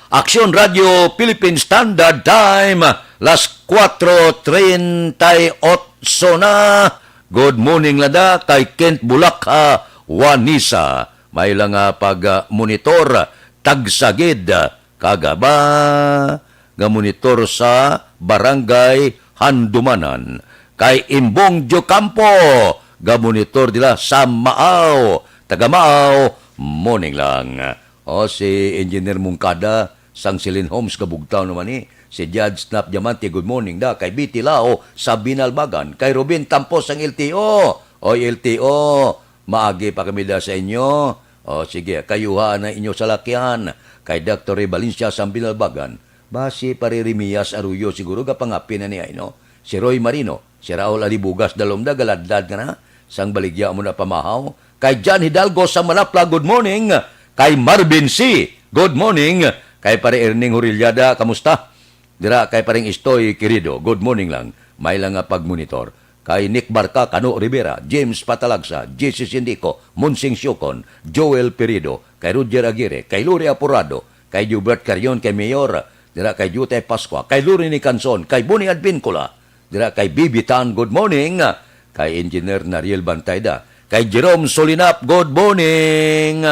C: Aksyon Radio Philippine Standard Time, las 4:38 na. Good morning lada kay Kent Bulakha, Wanisa. may lang pag-monitor tagsagid kagaba nga monitor sa barangay Handumanan. Kay Imbong Jocampo ga monitor dila sa Maaw, taga Maaw, morning lang. O si Engineer Mungkada sang Silin Homes kabugtaw naman si Judge Snap Diamante, good morning da. Kay Biti Lao sa Binalbagan. Kay Robin Tampos ang LTO. O LTO, maagi pa kami da sa inyo. O sige, kayuhaan na inyo sa lakyan. Kay Dr. Valencia sa Binalbagan. Basi paririmias Arroyo siguro kapangapin na niya, no? Si Roy Marino, si Raul Alibugas dalomda galadlad ka na. Sang baligya mo na pamahaw. Kay John Hidalgo sa Malapla, good morning. Kay Marvin C, good morning. Kay pare Erning Hurilyada, kamusta? Dira kay paring Istoy Querido, good morning lang. May lang pag-monitor. Kay Nick Barca, Cano Rivera, James Patalagsa, JC Sindico, Munsing Syukon, Joel Perido, kay Roger Aguirre, kay Luri Apurado, kay Hubert Carion, kay Mayor, dira kay Jute Pascua, kay Luri Nicanson, kay Buni Advincula, dira kay Bibi Tan, good morning. Kay Engineer Nariel Bantayda, kay Jerome Solinap, good morning.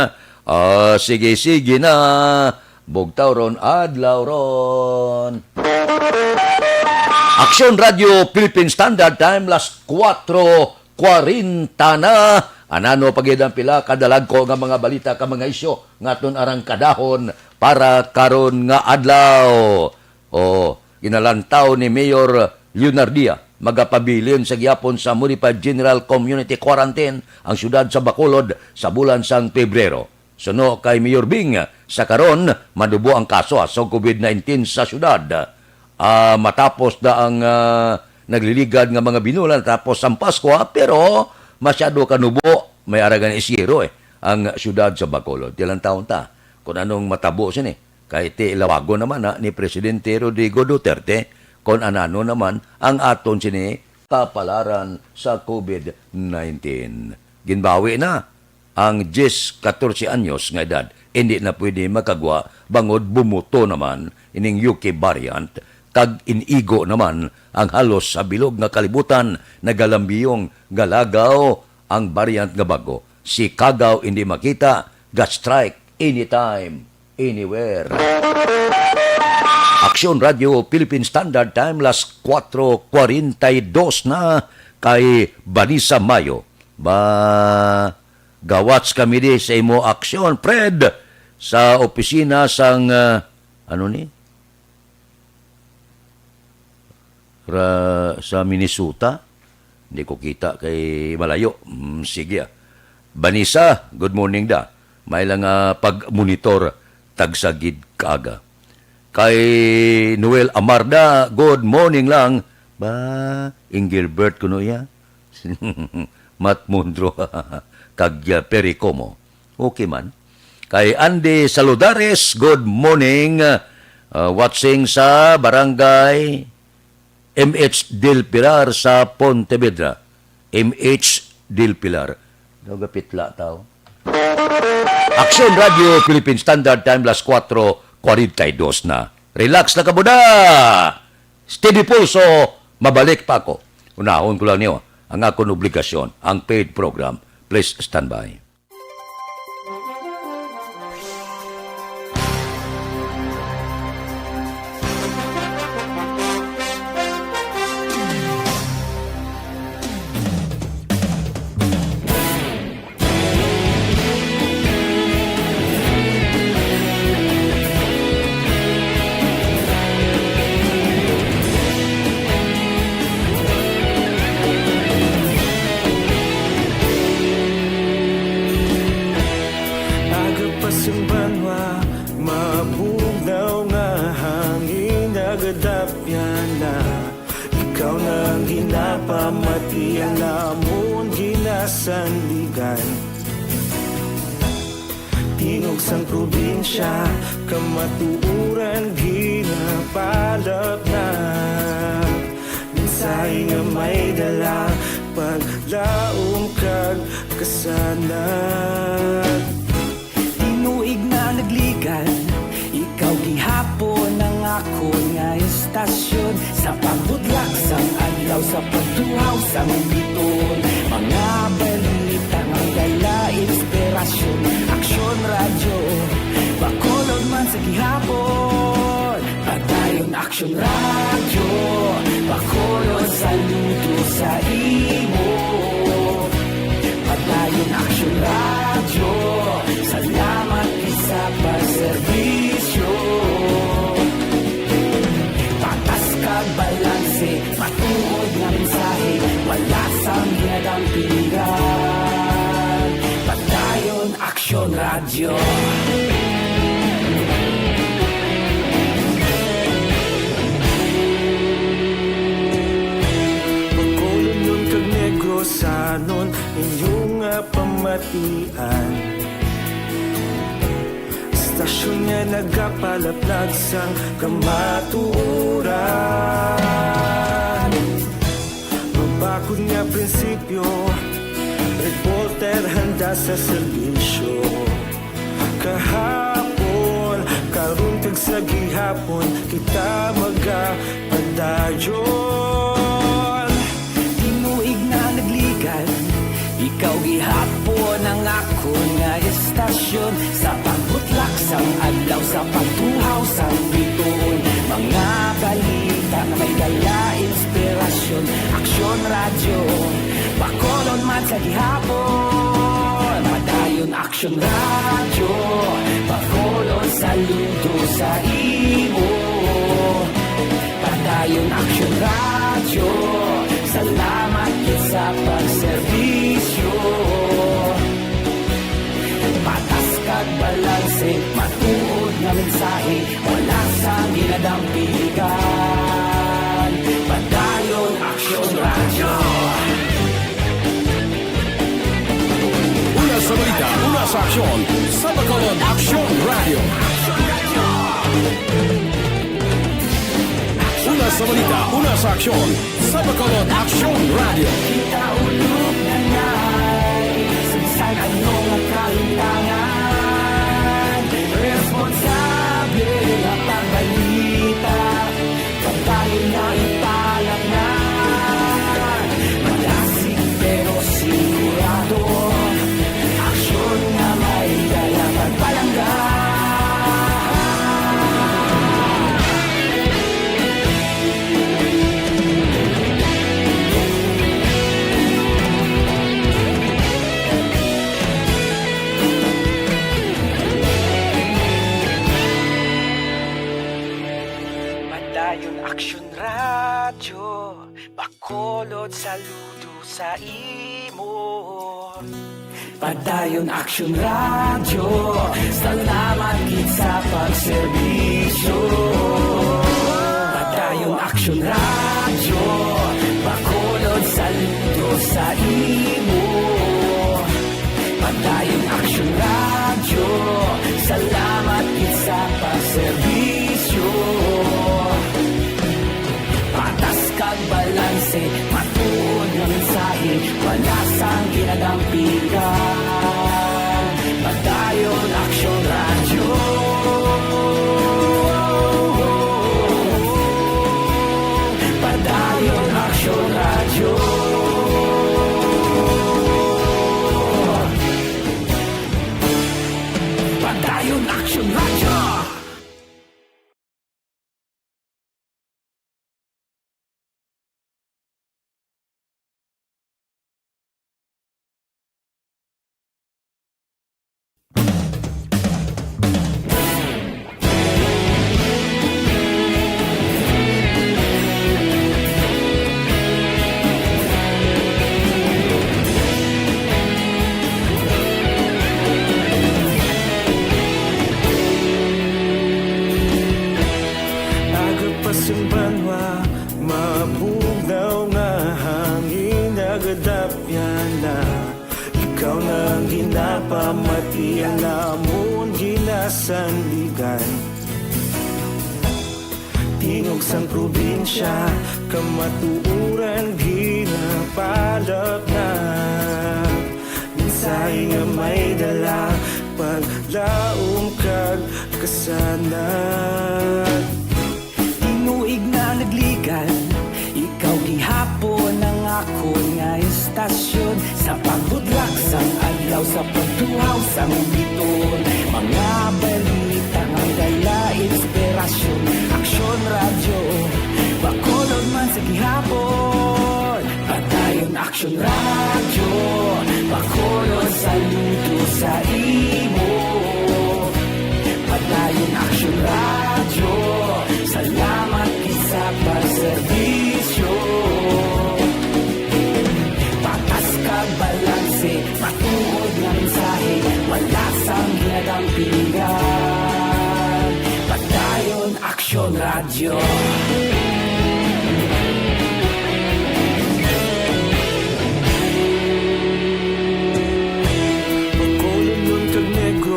C: Sige na. Bugtaw ron, adlaw ron. Aksyon Radio Philippine Standard Time, las 4:40 na. Anano pagidang pila, kadalag ko nga mga balita ka mga isyo, ngaton arang kadahon para karon nga adlaw. Ginalantaw ni Mayor Leonardia, magapabilin sa gihapon sa Modified General Community Quarantine ang syudad sa Bacolod sa bulan sang Pebrero. Suno kay Mayor Bing, sa karon madubo ang kaso sa COVID-19 sa syudad. Matapos na ang nagliligad nga mga binulan tapos ang Pasko, pero masyado kanubo, may aragan isyero ang syudad sa Bacolod. Ilang taon ta, kung anong matabo siya kay ti ilawago naman ni Presidente Rodrigo Duterte, kung anano naman ang aton sini kapalaran sa COVID-19. Ginbawi na ang 10-14 anyos nga edad, hindi na pwede makagwa bangod bumuto naman ining UK variant, kag inigo naman ang halos sa bilog nga kalibutan na galambiyong galagaw ang variant nga bago. Si Kagaw hindi makita, ga-strike anytime, anywhere. Aksyon Radio Philippine Standard Time, las 4:42 na. Kay Vanessa Mayo. Gawats kami di sa imo aksyon, Fred, sa opisina sang, sa Minnesota. Hindi ko kita kay malayo. Sige. Vanessa, good morning da. May lang pag-monitor tagsagid kaaga. Kay Noel Amarda, good morning lang. Ingilbert kuno ya. Matt Mundro. Kag Pericomo. Okay man. Kay Andy Saludares, good morning. Watching sa Barangay MH Del Pilar sa Pontevedra. MH Del Pilar. Nagapitla tao. Aksyon Radio Philippine Standard Time, las 4:42 na. Relax na kabuda. Steady pulso. Mabalik pa ako. Unahon ko lang niyo ang akong obligasyon, ang paid program. Please stand by.
J: Tinog sang probinsya, kamatuuran ginapalap na. Minsay nga may dala, paglaong kag kasanat. Tinuig na nagligan, ikaw gihapon ang ako nga estasyon. Sa pagbudlak sang adlaw, sa pagtuhaw sang biton, mga balita nga dala inspirasyon. sa gihapon. Padayon Aksyon Radio, Bacolod saludo sa imo. Padayon Aksyon Radio, salamat isa pa serbisyo. Patas kag balanse, matuod nga mensahe, wala sang ginadampingan. Padayon Aksyon Radio. Bacolod nun kag Negros sanon inyong pamatian. Stasyon nga nagapalaplag sang kamatuuran. Mabakod nga prinsipyo, reporter handa sa serbisyo. Kahapon, karon kag sa gihapon, kita magapadayon. Tinuig na nagligan, ikaw gihapon ang ako nga estasyon. Sa pagbutlak sang adlaw, sa pagtuhaw sang bituon, mga balita na may dala inspirasyon. Aksyon Radio, Bacolod man sa gihapon. Padayon Aksyon Radio, Bacolod saludo sa imo. Padayon Aksyon Radio, salamat sa pagserbisyo. Patas kag balanse, matuod nga mensahe, wala sang ginadampigan. Padayon Aksyon Radio.
D: Una sa balita, una sa aksyon, sa Bacolod Aksyon Radio. Una sa balita, una sa aksyon, sa Bacolod Aksyon Radio.
J: Kita ulog na na'y sinsan anong ang kalintangan. Responsable na pagbalita, pagkain na ipalagnan. Malasig pero sigurado, aksyon na may dalang pagpalanggan. Padayon Aksyon Radio, Bacolod saludo sa imo. Padayon Aksyon Radio, salamat gid sa pagserbisyo. Padayon Aksyon Radio, Bacolod saludo sa imo. Padayon Aksyon Radio, salamat gid sa pagserbisyo. Patas kag balanse, matuod nga mensahe, wala sang ginadampigan. Padayon Aksyon Radio. Padayon Aksyon Radio. Padayon Aksyon Radio. Simbanwa, mabugnaw nga hangin nagadapyan na. Ikaw nang ginapamatian namon ginasandigan. Tingog sang probinsya, kamatuuran ginapalap na. Minsay nga may dala, paglaom kag kasanan. Tinuig na nagligan, ikaw gihapon ang ako nga estasyon. Sa pagbudlak sang adlaw, sa pagtuhaw sang biton, mga balita nga dala inspirasyon. Aksyon radyo, bakolod man sa gihapon. Padayon aksyon radyo, bakolod saludo sa imo. Padayon aksyon radyo, salamat isa pagserbisyo. Patas kag balanse, matuod nga mensahe, wala sang ginagampingan. Padayon aksyon radyo.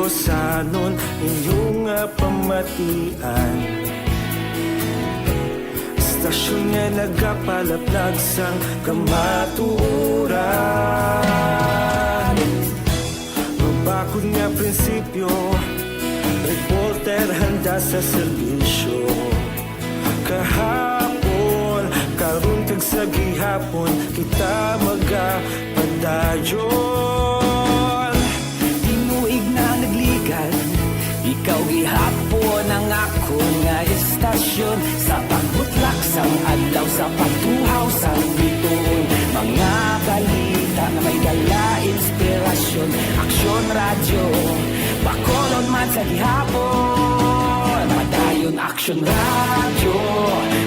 J: Sanon inyong pamatian, stasyon nga nagapalaplag sang kamaturan. Mabakod nga prinsipyo, reporter handa sa serbisyo. Kahapon, karon kag sa gihapon, kita magapadayon. Ikaw gihapon ang ako nga istasyon, sa pagbutlak sang adlaw, sa pagtuhaw sang bituon. Mga balita na may dala inspirasyon. Aksyon radyo, bakolod man sa gihapon. Padayon aksyon radyo,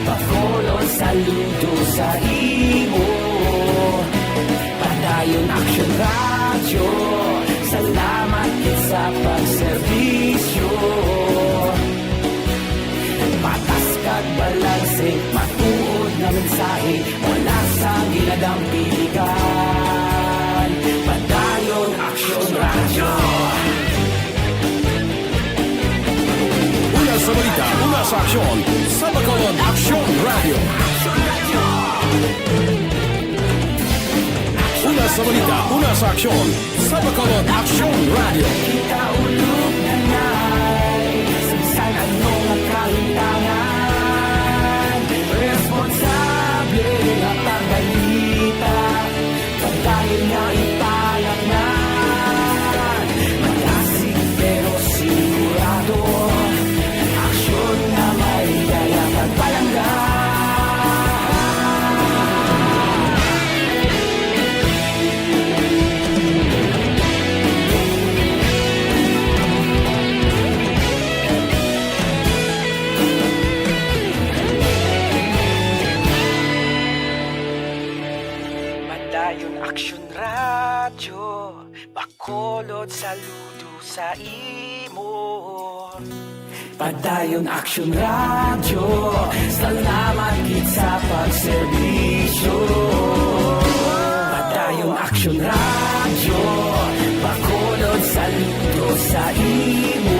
J: bakolod saludo sa imo. Padayon aksyon radyo, salamat sa pagserbisyo. Patas kag balanse, matuod na mensahe, wala sa ginadampiligan. Padayon aksyon radyo.
D: Una sa balita, una sa aksyon, sa Bacolod Aksyon Radio. Una sa balita, una sa aksyon, sa Bacolod Aksyon Radio.
J: Kita ulog na ngay, saan anong nagkahintangan. Responsable na pagbalita, pagdahil na ipalat na. Malasig pero sigurado, aksyon na may daya pagpalanggan. Aksyon radyo, bakolod saludo sa imo. Padayon aksyon radyo, salamat gid sa pagserbisyo. Padayon aksyon radyo, bakolod saludo sa imo.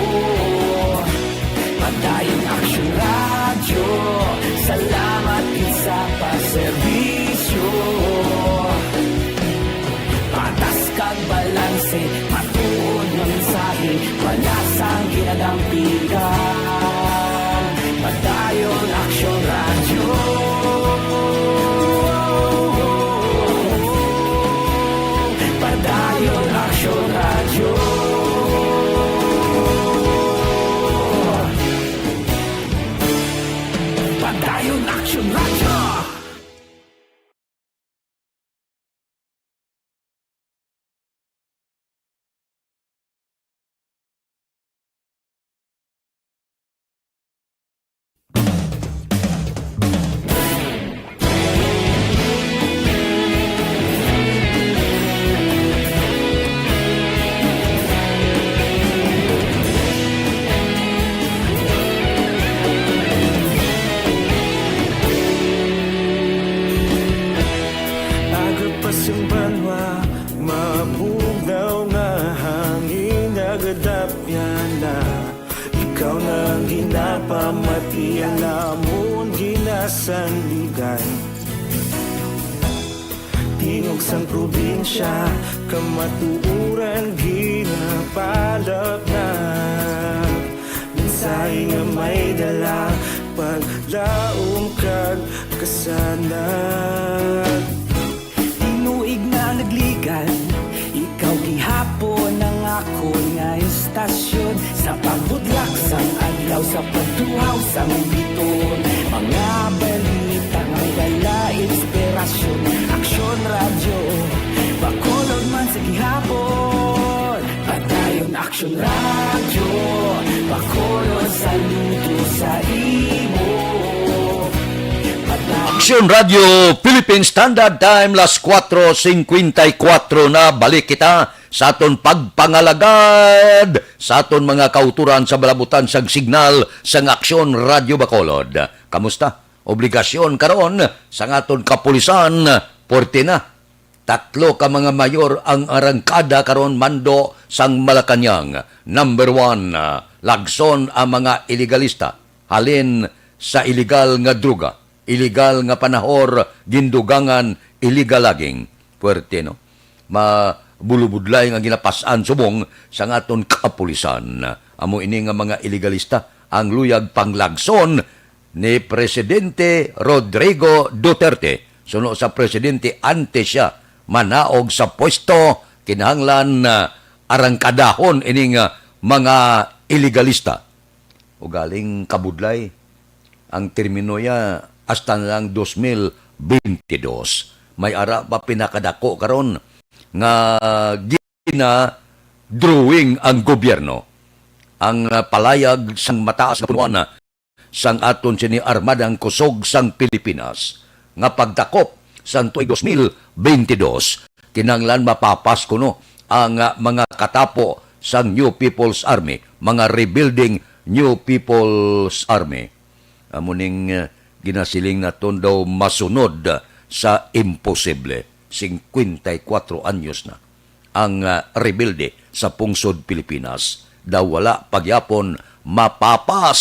J: Padayon aksyon radyo, salamat gid sa pagserbisyo. Patas kag balanse, matuod na mensahe, wala sang ginadampingan. Padayon aksyon radyo. Padayon aksyon radyo. Padayon aksyon radyo. Ikaw nang ginapamatian, lamon ginasandigan. Tingog sang probinsya, kamatuuran ginapalap na. Mensahe nga may dala, paglaom kag kasanag. Tinuig na nagligan, ikaw gihapon ang ako nga istasyon, sa pagbudlak sang adlaw. sa pagtuhaw sa biton. Mga balita nga dala inspirasyon. Aksyon radyo, Bacolod man sa gihapon. Padayon Aksyon radyo, Bacolod saludo sa imo.
C: Aksyon Radio Philippine Standard Time, las 4:54 na. Balik kita sa aton pagpangalagad sa aton mga kauturan sa balabutan sang signal sang Aksyon Radio Bacolod. Kamusta? Obligasyon karon sa aton kapulisan, porte na. 3 ka mga mayor ang arangkada karon mando sang Malacañang. Number 1, lagson ang mga iligalista. Halin sa iligal nga druga. Illegal nga panahor, gindugangan, illegal laging. Puwerte, no? Mabulubudlay nga ginapasan subong sa ngaton kapulisan. Amo ini nga mga illegalista ang luyag panglagson ni Presidente Rodrigo Duterte. Suno sa Presidente ante siya manaog sa pwesto, kinahanglan arangkadahon ining mga illegalista. O galing kabudlay, ang termino ya hasta lang 2022. May ara pa pinakadako karon nga gina-drawing ang gobyerno. Ang palayag sang mataas na punuan sang aton sini Armadang Kusog sang Pilipinas nga pagdakop sang tuig 2022 kinanglan mapapas kuno ang mga katapo sang New People's Army, mga rebuilding New People's Army. Amuning ginasiling naton daw masunod sa imposible. 54 anyos na ang rebelde sa pungsod Pilipinas. Daw wala pagyapon mapapas.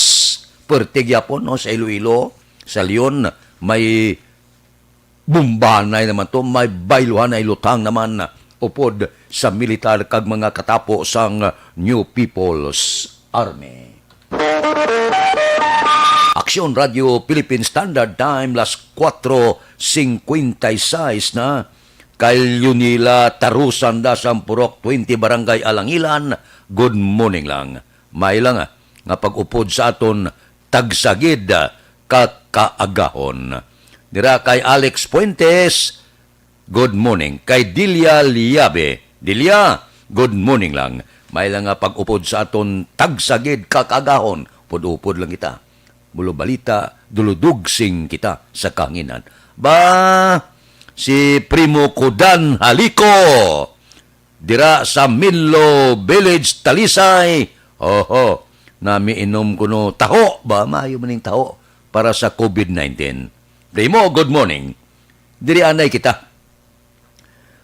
C: Pertigyapon no, sa Iloilo, sa Leon, may bumbanay naman to, may bailuhan ay lutang naman upod sa militar kag mga katapo sang New People's Army. Aksyon Radio Philippine Standard Time, las 4:56 na. Kay Yunila Tarusan da Sampurok 20 Barangay Alangilan. Good morning lang. May lang nga pag-upod sa aton tagsagid kakaagahon. Dira kay Alex Puentes, good morning. Kay Dilia Liabe, Dilia, good morning lang. May lang nga pag-upod sa aton tagsagid kakaagahon. Pud-upod lang kita. Bulo balita, duludugsing kita sa kanginan. Si Primo Kudan Haliko, dira sa Minlo Village, Talisay. Namiinom ko no taho, mayo maning taho para sa COVID-19. Primo, good morning. Diri anay kita.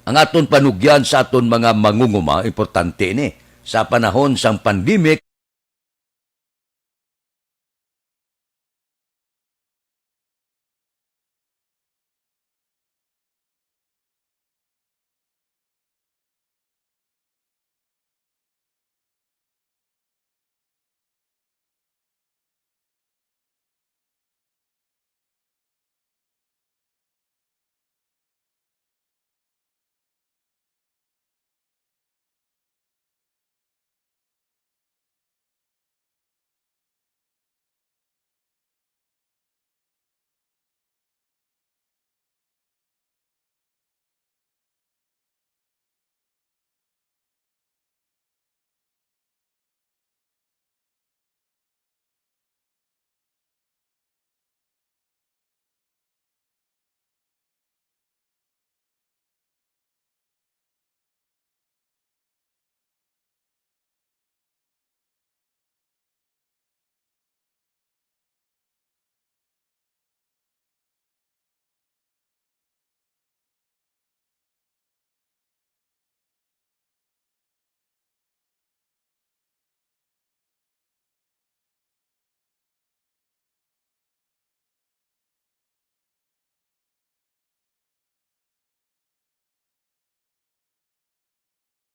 C: Ang aton panugyan sa aton mga mangunguma, importante ni, sa panahon sang pandemic,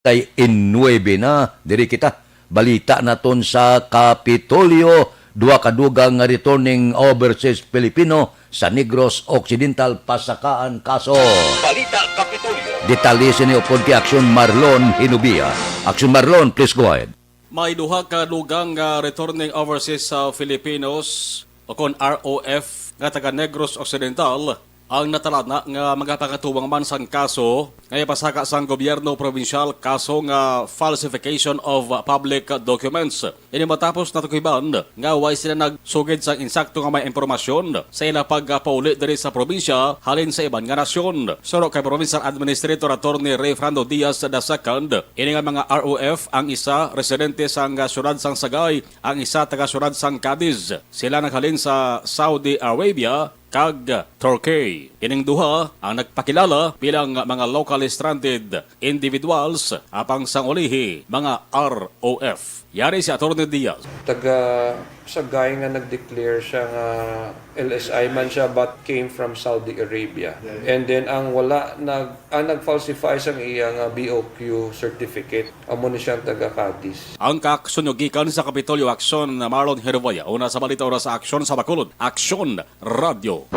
C: tay 9 na, diri kita. Balita naton sa Kapitolyo, 2 kadugang nga returning overseas Filipino sa Negros Occidental pasakaan kaso.
H: Balita Kapitolyo.
C: Detalye ni upod kay Aksyon Marlon Hinubia. Aksyon Marlon, please go ahead.
K: May duha ka dugang nga returning overseas Filipinos o kon ROF nga taga Negros Occidental ang natalana nga magapakatuwang man sang kaso nga ipasaka sang gobyerno provinsyal kaso nga falsification of public documents. Ini matapos natukiban nga way sila nagsugid sang insakto nga may impormasyon sa ila pagpauli diri sa probinsya halin sa iban nga nasyon. Suro kay Provincial Administrator Attorney Ray Fernando Diaz II, ini nga mga ROF ang isa residente sang syudad sang Sagay, ang isa taga syudad sang Cadiz. Sila naghalin sa Saudi Arabia kag Turkey. Ining duha ang nagpakilala bilang mga locally stranded individuals apang sang ulihi mga ROF. Yari si Atty. Diaz.
L: Taga Sagay nga nag-declare siya nga LSI man siya but came from Saudi Arabia. And then ang nag-falsify sang iyang BOQ certificate amo ni siyang taga Cadiz.
K: Ang kaksunugikan sa Kapitolyo Aksyon na Marlon Hervaya una sa balita oras sa Aksyon sa Bacolod. Aksyon Radio.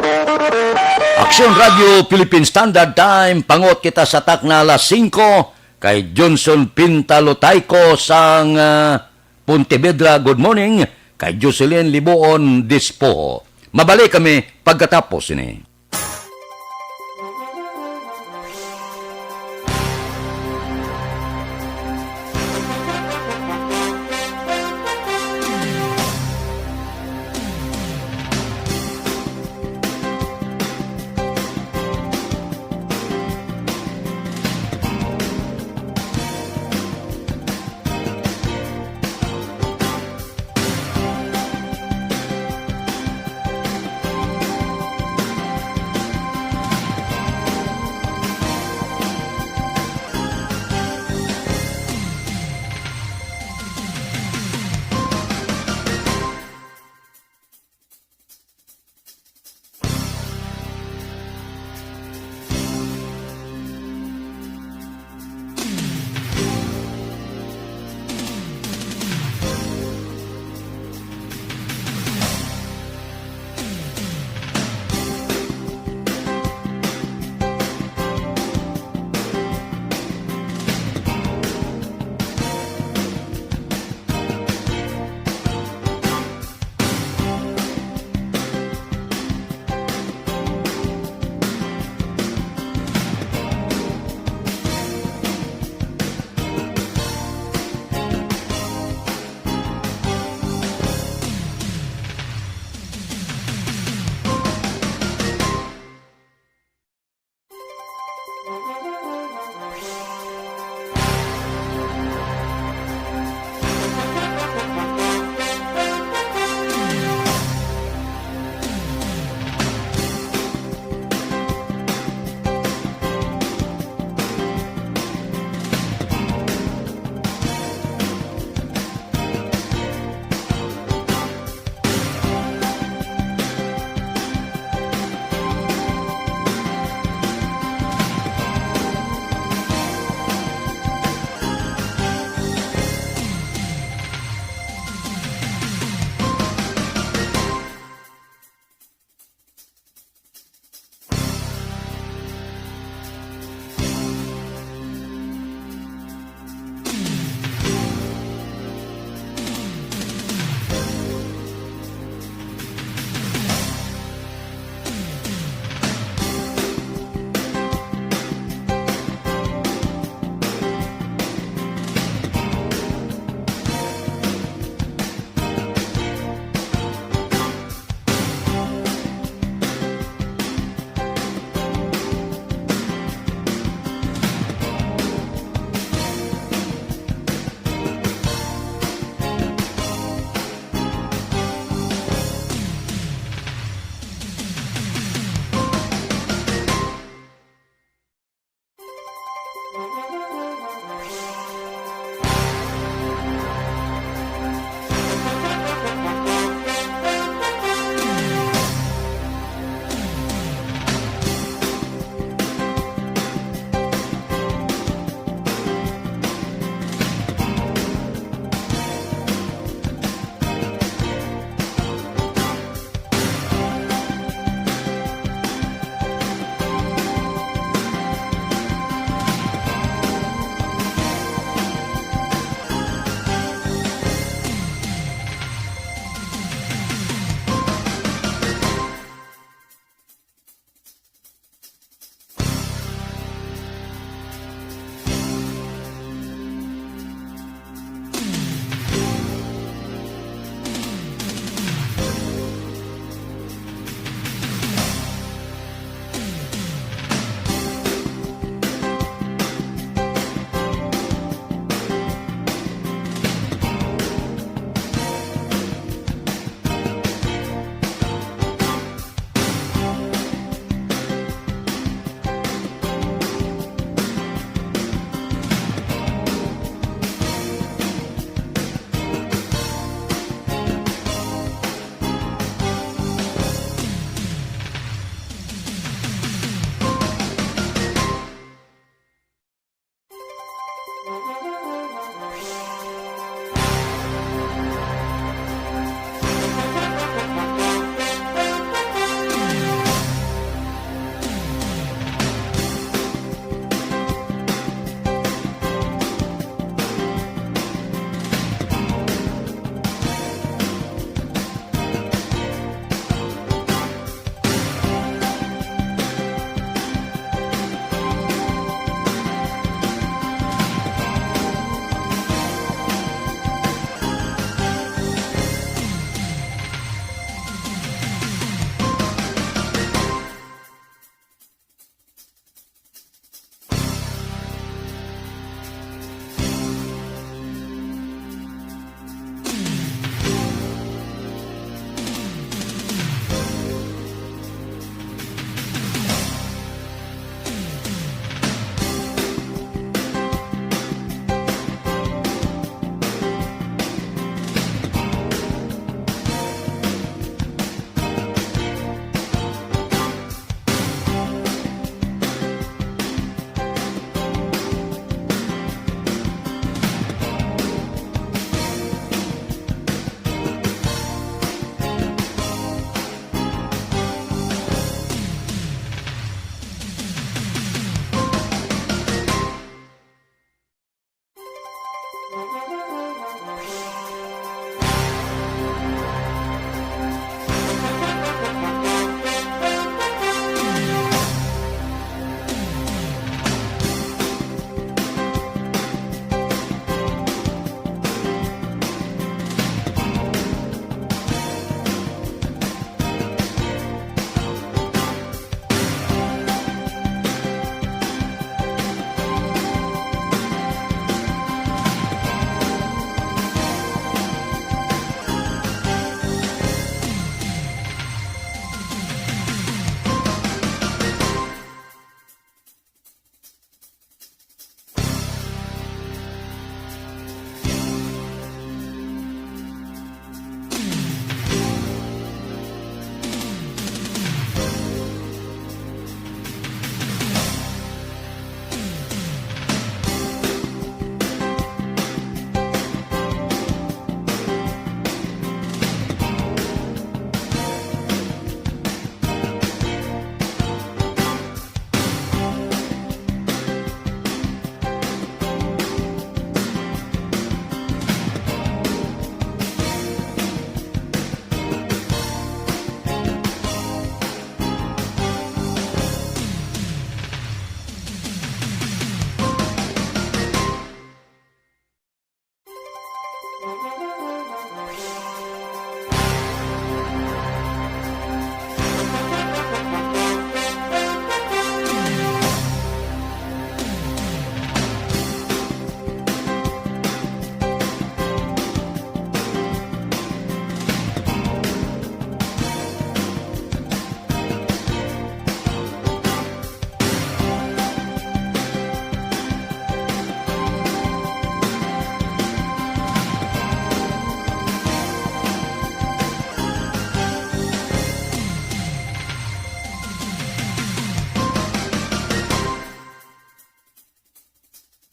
C: Aksyon Radio Philippine Standard Time, pangot kita sa takna alas 5 kay Johnson Pintalotayco sang Pontevedra. Good morning kay Jocelyn Liboon Dispo. Mabalik kami pagkatapos ini.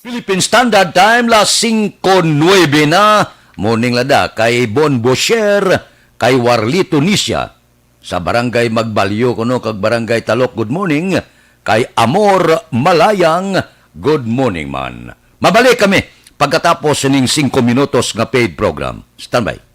C: Philippine Standard Time la 5:09 na. Morning lada kay Bon Bosher, kay Warli Tunisia sa barangay Magbalyo kuno kag barangay Talok. Good morning. Kay Amor Malayang, good morning man. Mabalik kami pagkatapos ning 5 minutos nga paid program. Standby.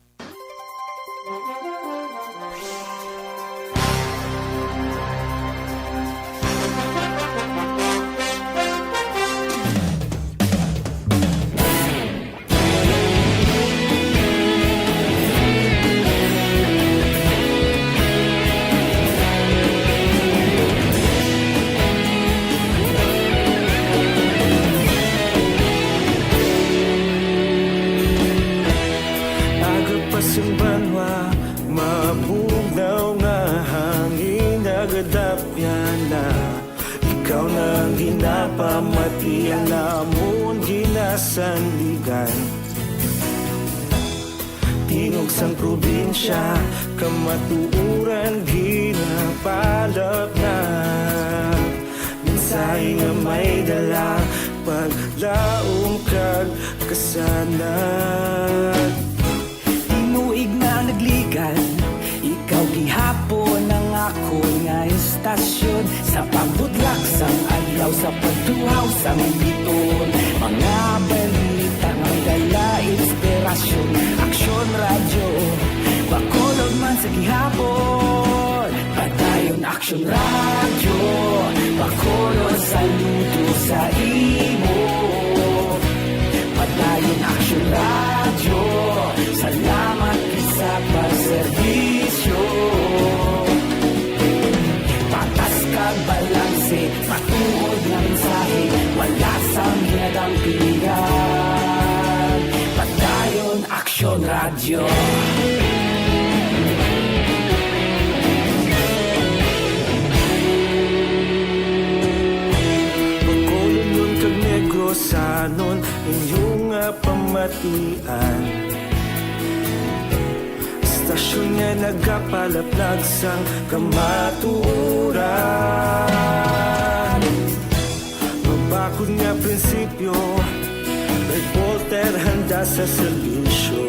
J: Tingog sang probinsya, kamatuuran ginapalap na. Minsay nga may dala, paglaom kag kasanat. Tinuig na nagligan, ikaw gihapon ang ako nga istasyon. Sa pagbutlak sang adlaw, sa pagtuhaw sang biton. Mga balita nga may dala, inspirasyon. Aksyon radyo, bakolog man sa gihapon. Padayon aksyon radyo, bakolog saludo sa imo. Padayon aksyon radyo, salamat sa pagserbisyo. Patas kag balanse, matuod na mensahe, wala sang ginadang pilihan. Padayon aksyon radyo. Bacolod kag Negros anon inyong pamatian. Stasyon nga nagapalaplag sang kamaturan. Mabakod nga prinsipyo, reporter handa sa serbisyo.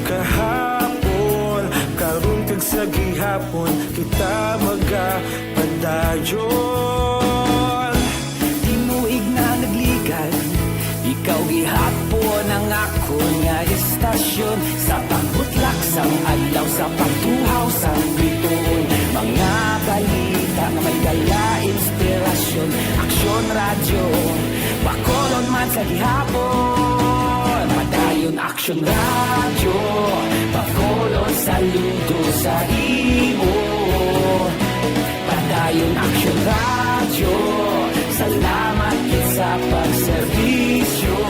J: Kahapon, karon kag sa gihapon, kita magapadayon. Tinuig na nagligan, ikaw gihapon ang ako nga istasyon. Sa pagbutlak sang adlaw, sa pagtuhaw sang biton. Mga balita nga may dala, inspirasyon. Aksyon radyo, bakolon man sa gihapon. Padayon aksyon radyo, bakolon saludo sa imo. Padayon aksyon radyo, salamat sa pagserbisyo.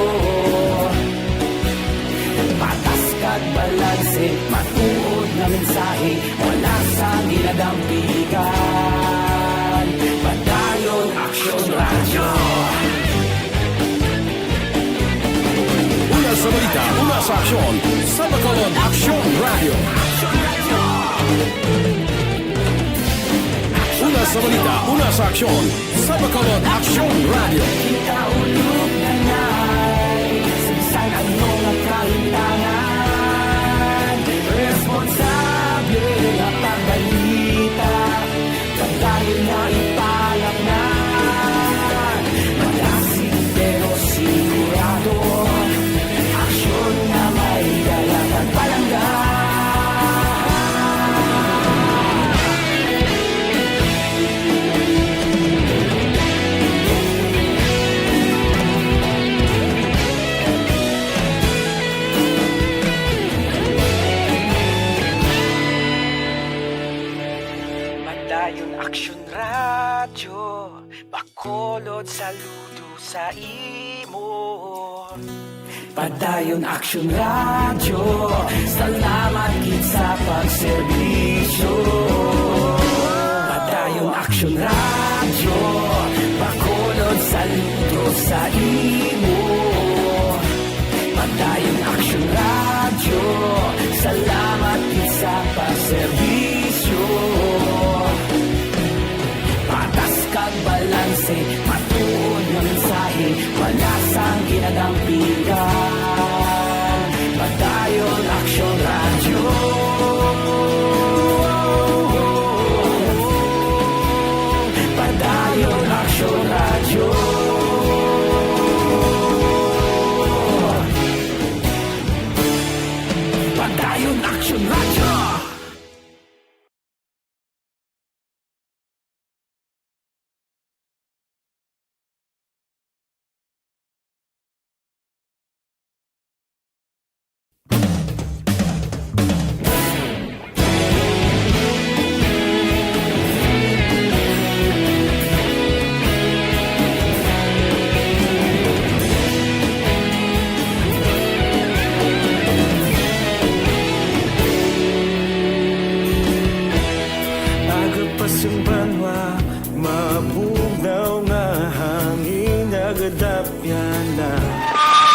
J: Patas kag balanse, matuod na mensahe, wala sa ginadampigan. Padayon aksyon radyo.
D: Una sa balita, una sa aksyon, sa Bacolod Aksyon Radio. Una sa balita, una sa aksyon, sa Bacolod Aksyon Radio.
J: Kaulog na na'y sagsang ang mga kahintangan. Responsable na pagbalita, pagdayon na ipalap na. Malasin pero sigurado, aksyon na may dalagang palangga. Padayon aksyon radyo, bakolod saludo sa imo. Padayon aksyon radyo, salamat gid sa pagserbisyo. Padayon aksyon radyo, bakolod saludo sa imo. Padayon aksyon radyo, salamat gid sa pagserbisyo. Patas kag balanse, matuod nga mensahe, wala Action Radio. Pagdayon Action Radio.
M: Agapasumbanwa, mabugnaw nga hangin agadapyan na.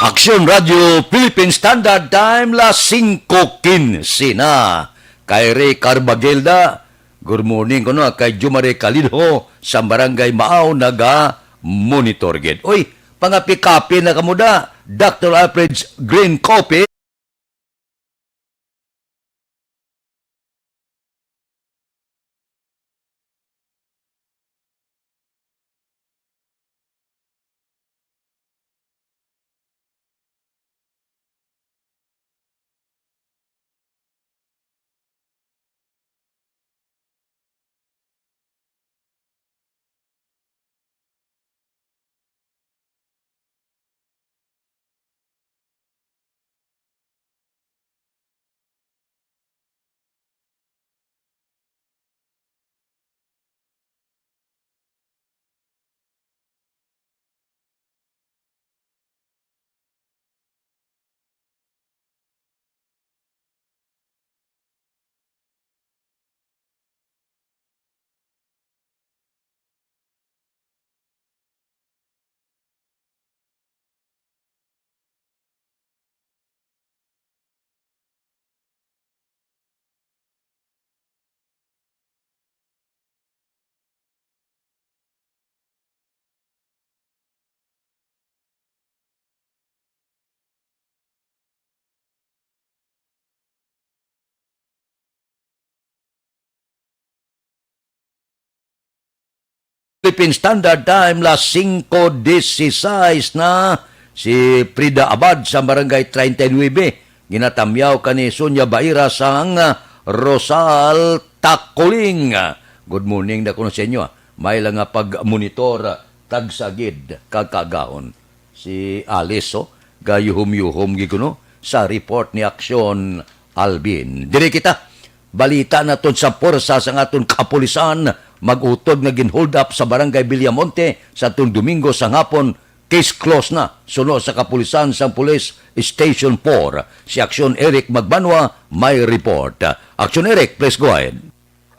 C: Aksyon Radio Philippine Standard Time las 5:15 na. Kay Ray Carbagelda, good morning ko no, kay Jumare Calidho sa Barangay Maaw naga monitor gid. Oy, pangapi-kapi na kamuda, Dr. Alfred's Green Coffee. Philippine Standard Time las 5:16 na si Frida Abad sa Barangay 39 ginatamyaw kani Sonia Baira sang Rosal Takuling. Good morning na kuno sa inyo. May lang nga pag-monitor tagsagid kakagaon si Alice gayuhom-yuhom gikuno sa report ni Aksyon Alvin. Diri kita balita naton sa porsa sa aton kapulisan mag-utod nga ginhold up sa Barangay Villamonte sa atong Domingo sa hapon. Case closed na. Suno sa kapulisan sa Police Station 4. Si Aksyon Eric Magbanwa may report. Aksyon Eric, please go ahead.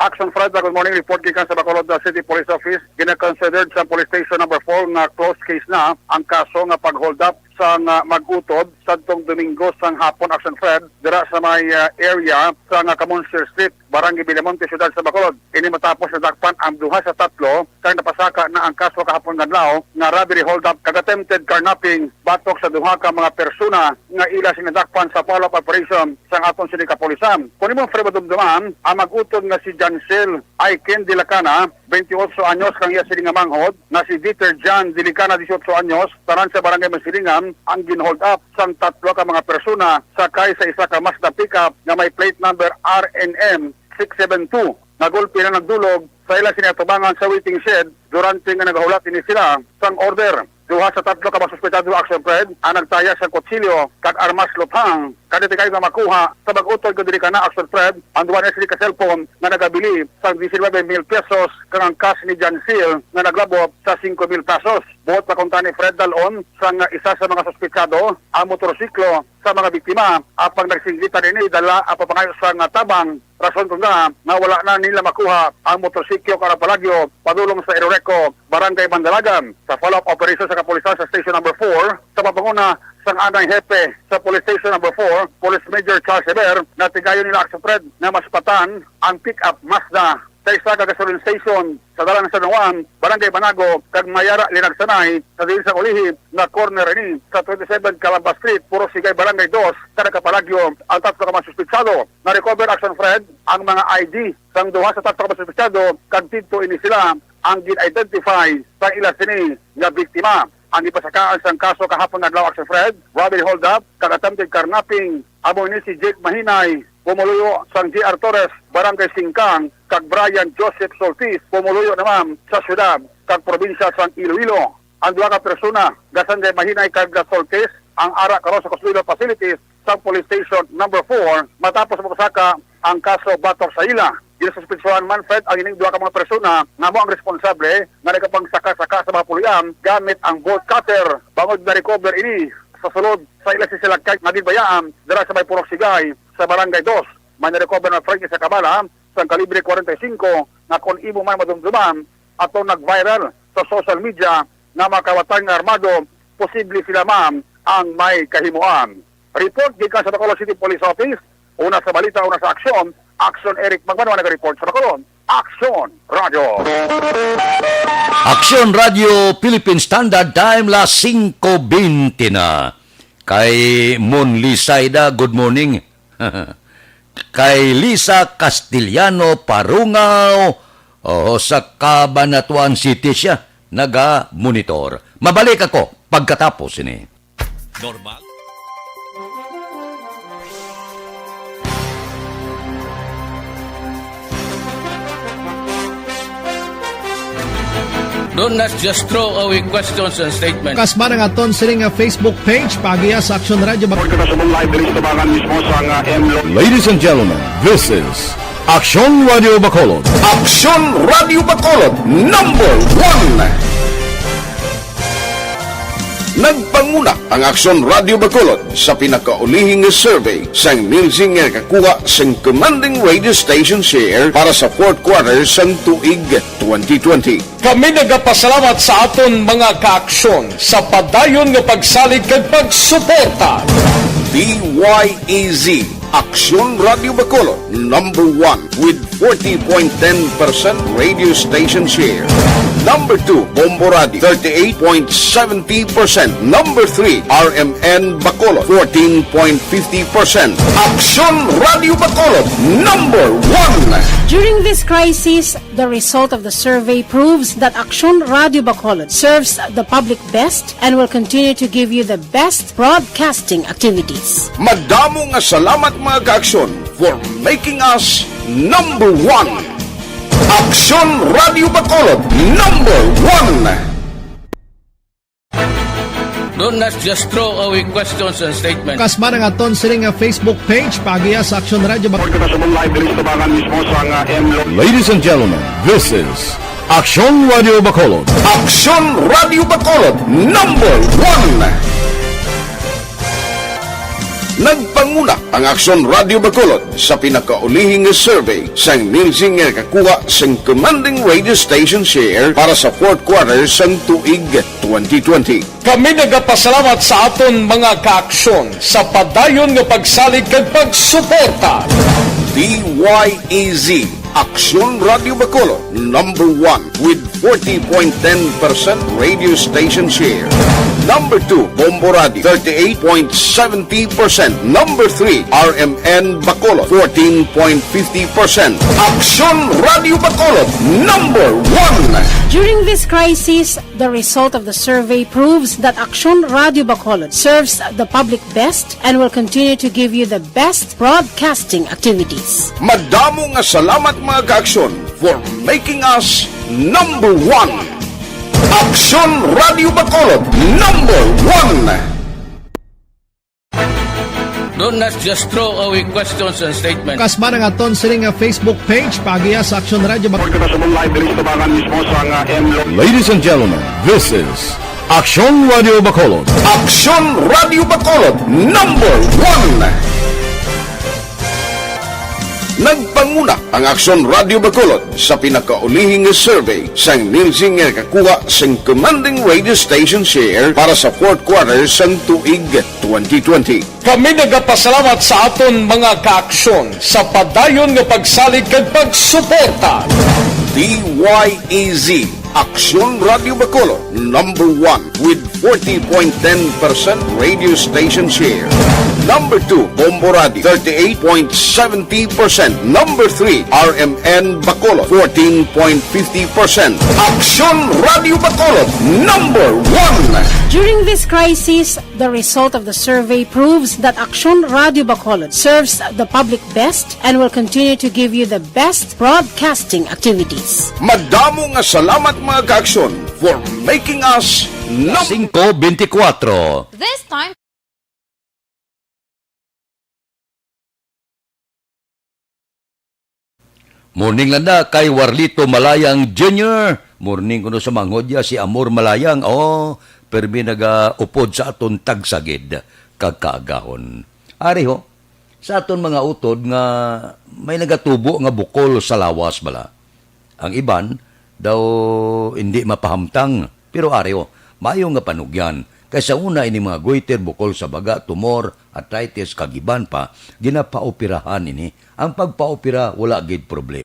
N: Action Fred, good morning. Report gikan sa Bacolod City Police Office. Gina-considered sa Police Station number 4 na closed case na ang kaso nga pag-hold up sa mag-utod sa tong Domingo sang hapon. Action Fred, dira sa may area sa Camonser Street, Barangay Villamonte, Ciudad sa Bacolod. Ini matapos na dakpan ang duha sa tatlo kay napasaka na ang kaso kahapon ngadlaw nga robbery hold up kag attempted carnapping batok sa duha ka mga persona nga ila sinadakpan sa follow-up operation sang aton sini kapulisan. Kung imong Fred dumduman, ang mag-utod nga si Jancel Aiken Dilacana, 28 anyos kang iya sini nga manghod, na si Dieter Jan Dilicana, 18 anyos, tanan sa Barangay Masilingan, ang ginhold up sang tatlo ka mga persona sakay sa isa ka Mazda pickup nga may plate number RNM 672. Nagulpi na nagdulog sa ila sinatubangan sa waiting shed durante nga nagahulat ini sila sang order. Duha sa tatlo ka masuspetado Action Fred ang nagtaya sa kutsilyo kag armas luphang kadto kay nga makuha sa bag-utod ko diri kana Action Fred ang duha na sila ka cellphone nga nagabili sa 19,000 pesos kang ang cash ni Jancil nga naglabot sa 5,000 pesos. Buot pa kung tani Fred dalon sang isa sa mga suspetsado ang motorsiklo sa mga biktima apang nagsinggita ini dala apapangayo sa nga tabang. Rason ko nga wala na nila makuha ang motorsiklo karapalagyo padulong sa Iroreco, Barangay Mandalagan. Sa follow-up operation sa kapulisan sa Station number 4 sa papanguna sang anang hepe sa Police Station number 4, Police Major Charles Heber, na tigayon nila Action Fred na masupatan ang pick-up Mazda sa isa ka gasoline station sa dalan sa Nawan, Barangay Banago, kag Mayara Linagsanay sa din sa ulihi na corner ini sa 27 Calamba Street, puro sigay Barangay 2, kada kapalagyo ang tatlo ka masuspitsado. Na-recover Action Fred ang mga ID sang duha sa tatlo ka masuspitsado kag dito ini sila ang gin-identify sa ila sini nga biktima. Ang ipasakaan sang kaso kahapon adlaw Action Fred, robbery hold-up, kag attempted carnapping, amo ni si Jake Mahinay, pumuluyo sang J.R. Torres, Barangay Singkang, kag Brian Joseph Soltis, pumuluyo naman sa syudad, kag probinsya sang Iloilo. Ang duha ka persona, gasan kay Mahinay kag Soltis, ang ara karon sa Consuelo Facilities sa Police Station number 4, matapos mapasaka ang kaso batok sa ila. Ginasuspitsuhan man, Fred, ang ining duha ka mga persona na mo ang responsable na nagapangsaka-saka sa mga pulian gamit ang bolt cutter. Bangod na recover ini sa sulod sa ila si Silagkay nga bayaan dira sa may Purok Sigay sa Barangay 2. May na-recover na Frankie sa Kabala sa kalibre 45 na kung imo man madumduman ato nag-viral sa social media na makawatang armado, posible sila ma'am ang may kahimuan. Report gikan sa Bacolod City Police Office, una sa balita, una sa aksyon. Action Eric Magbanwa nag-report sa Bacolod. Action Radio.
C: Action Radio Philippine Standard Time la 5:20 na. Kay Mon Lisaida, good morning. Kay Lisa Castellano Parungaw, sa Cabanatuan City siya naga-monitor. Mabalik ako pagkatapos ini.
H: Normal.
O: Don't not just throw away questions and statements.
E: Kasma ng aton sining nga Facebook page pagiya sa Action Radio.
D: Ladies and gentlemen, this is Action Radio Bacolod.
F: Action Radio Bacolod number 1. Nagpanguna ang Action Radio Bacolod sa pinakaulihing survey sang Nilsing nga kakuha sang commanding radio station share para sa fourth quarter sang tuig 2020. Kami nagapasalamat sa aton mga kaaksyon sa padayon nga pagsalig kag pagsuporta. DYEZ Action Radio Bacolod number 1 with 40.10% radio station share. Number 2, Bombo Radio, 38.70%. Number 3, RMN Bacolod, 14.50%. Action Radio Bacolod, number 1.
G: During this crisis, the result of the survey proves that Action Radio Bacolod serves the public best and will continue to give you the best broadcasting activities.
F: Madamo nga salamat mga kaaksyon for making us number 1. Action Radio Bacolod number 1.
O: Don't not just throw away questions and statements.
E: Kasma ng aton sining nga Facebook page pagiya sa Action Radio.
D: Ladies and gentlemen, this is Action Radio Bacolod.
F: Action Radio Bacolod number 1. Nagpanguna ang Action Radio Bacolod sa pinakaulihing survey sang Nilsing nga kakuha sang commanding radio station share para sa fourth quarter sang tuig 2020. Kami nagapasalamat sa aton mga kaaksyon sa padayon nga pagsalig kag pagsuporta. DYEZ Action Radio Bacolod number 1 with 40.10% radio station share. Number 2, Bombo Radio, 38.70%. Number 3, RMN Bacolod, 14.50%. Action Radio Bacolod, number 1.
G: During this crisis, the result of the survey proves that Action Radio Bacolod serves the public best and will continue to give you the best broadcasting activities.
F: Madamo nga salamat mga kaaksyon for making us number 1. Action Radio Bacolod number 1.
O: Don't not just throw away questions and statements.
E: Kasma ng aton sining nga Facebook page pagiya sa Action Radio.
D: Ladies and gentlemen, this is Action Radio Bacolod.
F: Action Radio Bacolod number 1. Nagpanguna ang Action Radio Bacolod sa pinakaulihing survey sang Nilsing nga kakuha sang commanding radio station share para sa fourth quarter sang tuig 2020. Kami nagapasalamat sa aton mga kaaksyon sa padayon nga pagsalig kag pagsuporta. DYEZ Aksyon Radio Bacolod, number 1 with 40.10% radio station share. Number 2, Bombo Radio, 38.70%. Number 3, RMN Bacolod, 14.50%. Aksyon Radio Bacolod, number 1.
G: During this crisis, the result of the survey proves that Aksyon Radio Bacolod serves the public best and will continue to give you the best broadcasting activities.
F: Madamo nga salamat mga kaaksyon for making us
C: 5:24.
P: This time,
C: Morning lang na kay Warlito Malayang Jr. Morning kuno sa mangodya si Amor Malayang. Permi nagaupod sa aton tagsagid kagkaagahon. Ari ho, sa aton mga utod nga may nagatubo nga bukol sa lawas bala. Ang iban daw hindi mapahamtang. Pero ari ho, mayo nga panugyan. Kaysa una ini mga goiter, bukol sa baga, tumor, arthritis, kagiban pa, ginapaoperahan ini. Ang pagpaopera, wala gid problema.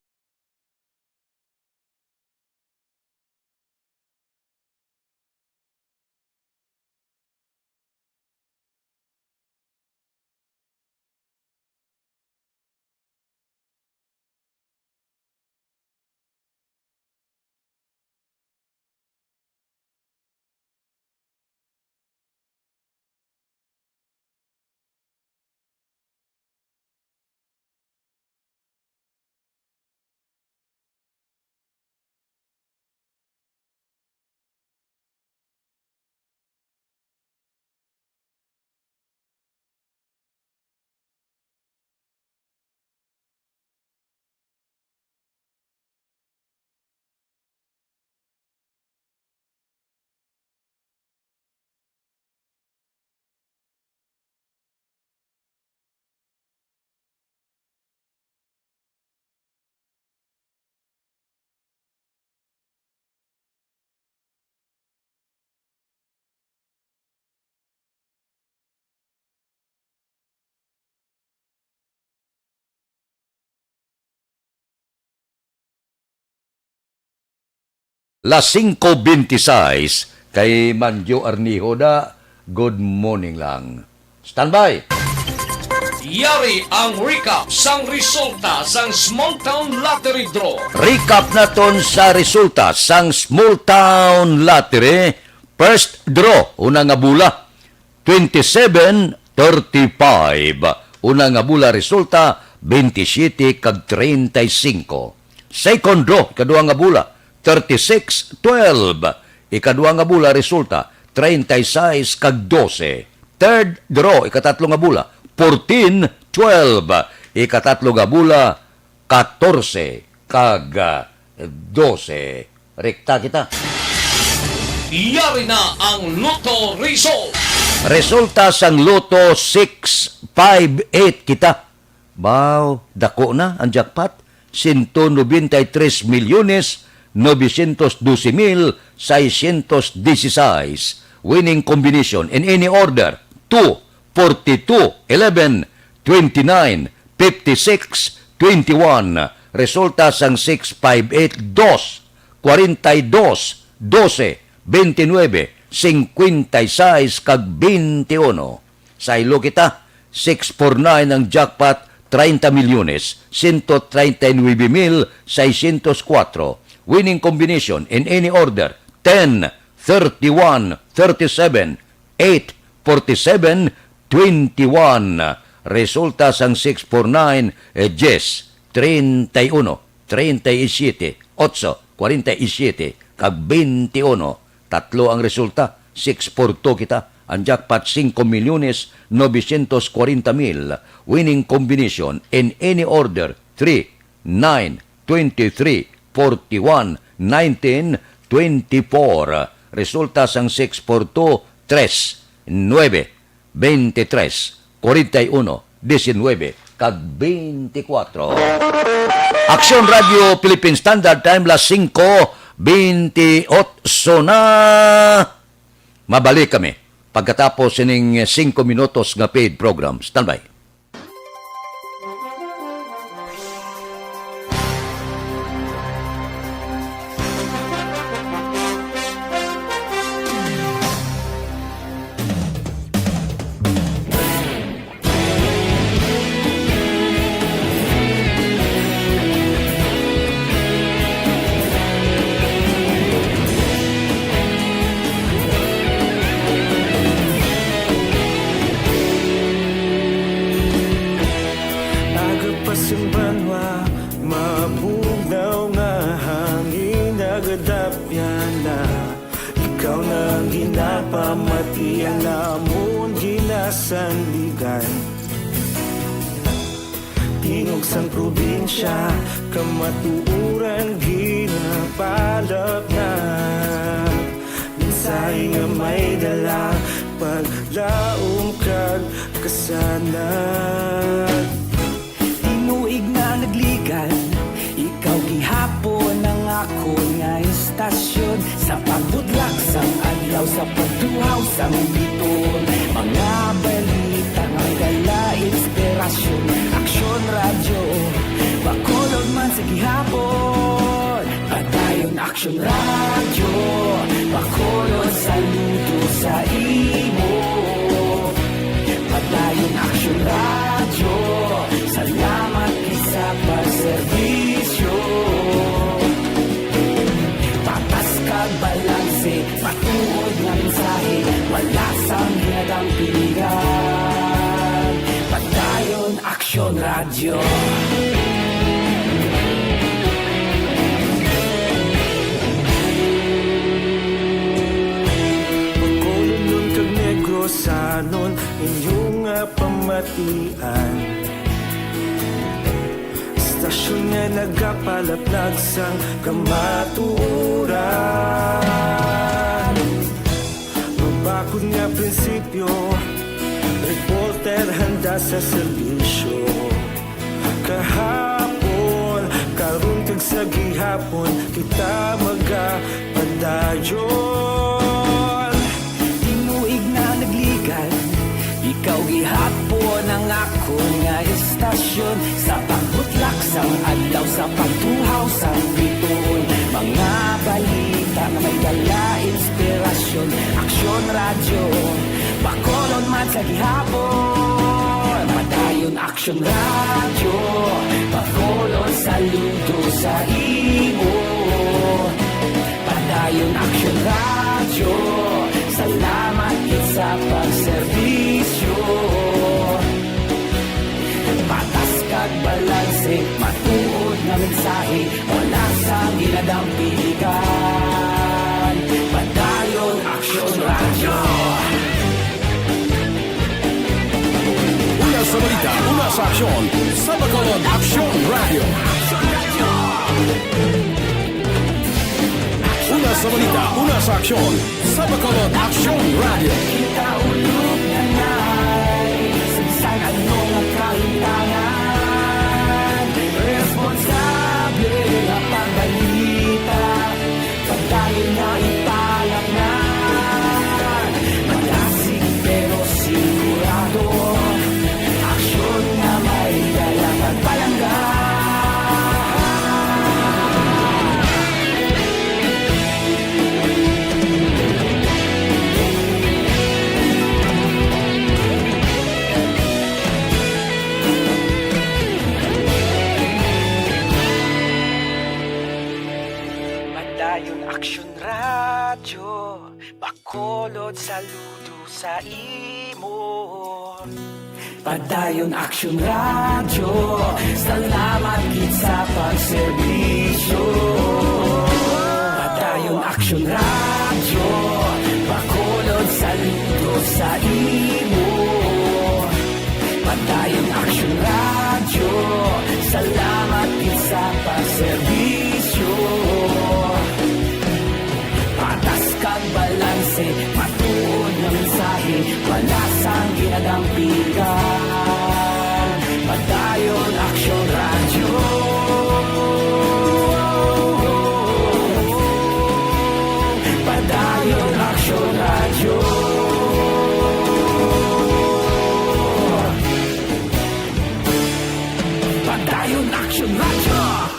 C: Las 5:26 kay Manjo Arnijo da. Good morning lang. Standby!
H: Yari ang recap sang resulta sang Small Town Lottery Draw.
C: Recap naton sa resulta sang Small Town Lottery. First draw, una nga bula, 27-35. Una nga bula resulta, 27 kag 35. Second draw, kadua nga bula, 36-12. Ikadua nga bula resulta, 36 kag 12. Third draw, ikatatlo nga bula, 14-12. Ikatatlo nga bula, 14 kag 12. Rekta kita.
H: Yari na ang Lotto result.
C: Resulta sang Lotto 658 kita. Wow, dako na ang jackpot. 193 milyones 912,616. Winning combination in any order 2, 42, 11, 29, 56, 21. Resulta sang 658 2, 42, 12, 29, 56 kag 21. Sa ilo kita 649 ang jackpot, 30 milyones 139,604. Winning combination in any order 10, 31, 37, 8, 47, 21. Resulta sang 649 10, 31, 37, 8, 47 kag 21. Tatlo ang resulta, 642 kita. Ang jackpot 5,940,000. Winning combination in any order 3, 9, 23, 41, 19, 24. Resulta sang 642 3, 9, 23, 41, 19 kag 24. Aksyon Radio Philippine Standard Time las 5:28 na. Mabalik kami pagkatapos sining 5 minutos nga paid program. Standby.
M: ikaw na ginapamatian namon ginasandigan. Tingog sang probinsya, kamatuuran ginapalap na. Minsay nga may dala, paglaom kag kasanag.
J: Tinuig na nagligan, ikaw gihapon ang ako nga istasyon. Sa pagbudlak sang adlaw, sa pagtuhaw sang biton. Mga balita nga dala inspirasyon. Aksyon radyo, Bacolod man sa gihapon. Padayon Aksyon radyo, Bacolod saludo sa imo. Padayon Aksyon radyo, salamat sa pagserbisyo. Patas kag balanse, matuod nga mensahe, wala sang ginadang pilihan. Padayon Aksyon radyo.
M: Bacolod nun kag Negros sanon, inyong nga pamatian. Stasyon nga nagapalaplag sang kamatuuran. Mabakod nga prinsipyo, reporter handa sa serbisyo. Kahapon, karon kag sa gihapon, kita magapadayon.
J: Tinuig na nagligan, ikaw gihapon ang ako nga istasyon. Sa pagbutlak sang adlaw, sa pagtuhaw sang biton. Mga balita na may dala inspirasyon. Aksyon radyo, Bacolod man sa gihapon. Padayon Aksyon radyo, Bacolod saludo sa imo. Padayon Aksyon radyo, salamat sa pagserbisyo. Patas kag balanse, matuod nga mensahe, wala sa ginadampigan. Padayon Aksyon radyo.
D: Una sa balita, una sa aksyon, sa Bacolod Aksyon Radio. Una sa balita, una sa aksyon, sa Bacolod Aksyon Radio.
J: Kita ulog na na'y sagsang anong ang kahintangan. Responsable na pagbalita, pagdayon na ipalang na. Malasig pero sigurado, aksyon na may dalang at palangga. Padayon Aksyon radyo, Bacolod saludo sa imo. Padayon Aksyon radyo, salamat gid sa pagserbisyo. Padayon Aksyon radyo, Bacolod saludo sa imo. Padayon Aksyon radyo, salamat gid sa pagserbisyo. Patas kag balanse, matuod nga mensahe, wala sang ginadampigan. Padayon Aksyon radyo. Padayon Aksyon radyo. Padayon Aksyon radyo.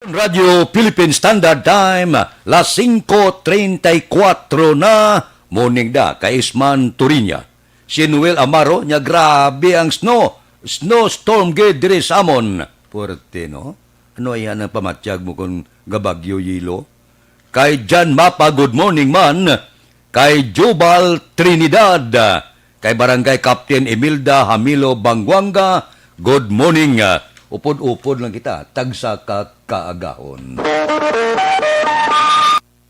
C: Radio Philippine Standard Time, las 5:34 na, morning da, Kaisman Turinya. Si Noel Amaro, niya grabe ang snowstorm gid diri sa amon. Puerte, no? Ano yan ang pamatsyag mo kung gabagyo yilo? Kay Jan Mapa, good morning man. Kay Jubal Trinidad, Kay Barangay Captain Emilda Hamilo Bangwanga, good morning. Upod-upod lang kita, tagsa ka kaagahon.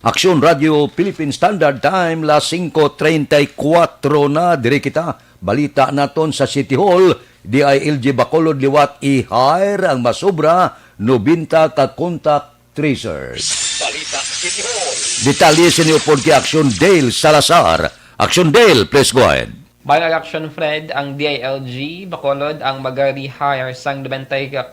C: Aksyon Radio Philippine Standard Time, las 5:34 na, diri kita. Balita naton sa City Hall, DILG Bacolod liwat i-hire ang masobra 90 ka contact tracers.
H: Balita City Hall.
C: Detalye siniupod kay Aksyon Dale Salazar. Aksyon Dale, please go ahead.
P: By action, Fred, ang DILG Bacolod ang mag-rehire sang 94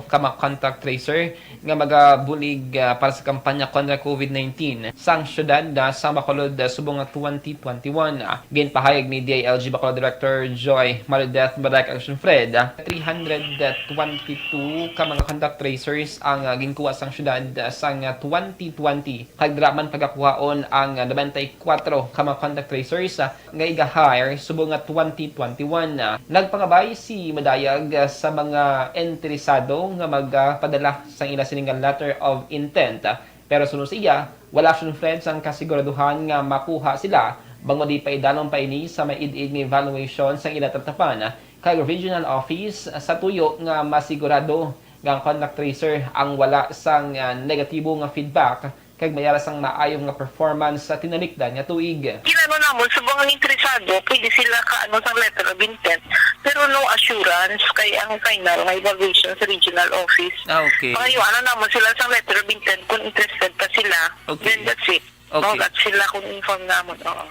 P: kama contact tracer nga magabulig para sa kampanya kontra COVID-19 sang syudad sa Bacolod subong 2021. Ginpahayag ni DILG Bacolod Director Joy Marideth Badak Action, Fred, 322 ka mga contact tracers ang ginkuha sang syudad sang 2020. Kagdraman pagakuhaon ang 94 ka mga contact tracers nga iga-hire subong nga 2021. Nagpangabay si Madayag sa mga interesado nga magpadala sa ila siningang letter of intent. Pero sunod siya, wala siyang friends ang kasiguraduhan nga makuha sila bango di pa idalong pa ini sa may id-id nga evaluation sa ila tatapan kay regional office sa tuyo nga masigurado nga ang contact tracer ang wala sang negatibo nga feedback kag mayara sang maayong nga performance sa tinalikdan nga tuig.
Q: Kinano namon sa mga interesado, pwede sila kaano sa letter of intent, pero no assurance kay ang final nga evaluation sa regional office.
P: Okay.
Q: Ano namon sila sa letter of intent kung interested pa sila.
P: Okay.
Q: Then that's it.
R: Okay.
Q: No, that's sila kung inform namon. Oo.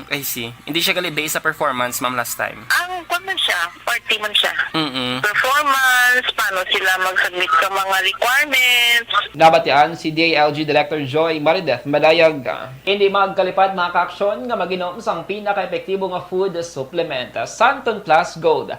R: I see. Hindi siya gali based sa performance, ma'am, last time.
Q: Ang kung man siya, party man siya.
R: Mm-mm.
Q: Performance, paano sila mag-submit sa mga requirements.
P: Nabatian si DILG Director Joy Marideth Madayag. Hindi magkalipad mga ka-aksyon nga maginom sang pinaka-epektibo nga food supplement, Santon Plus Gold.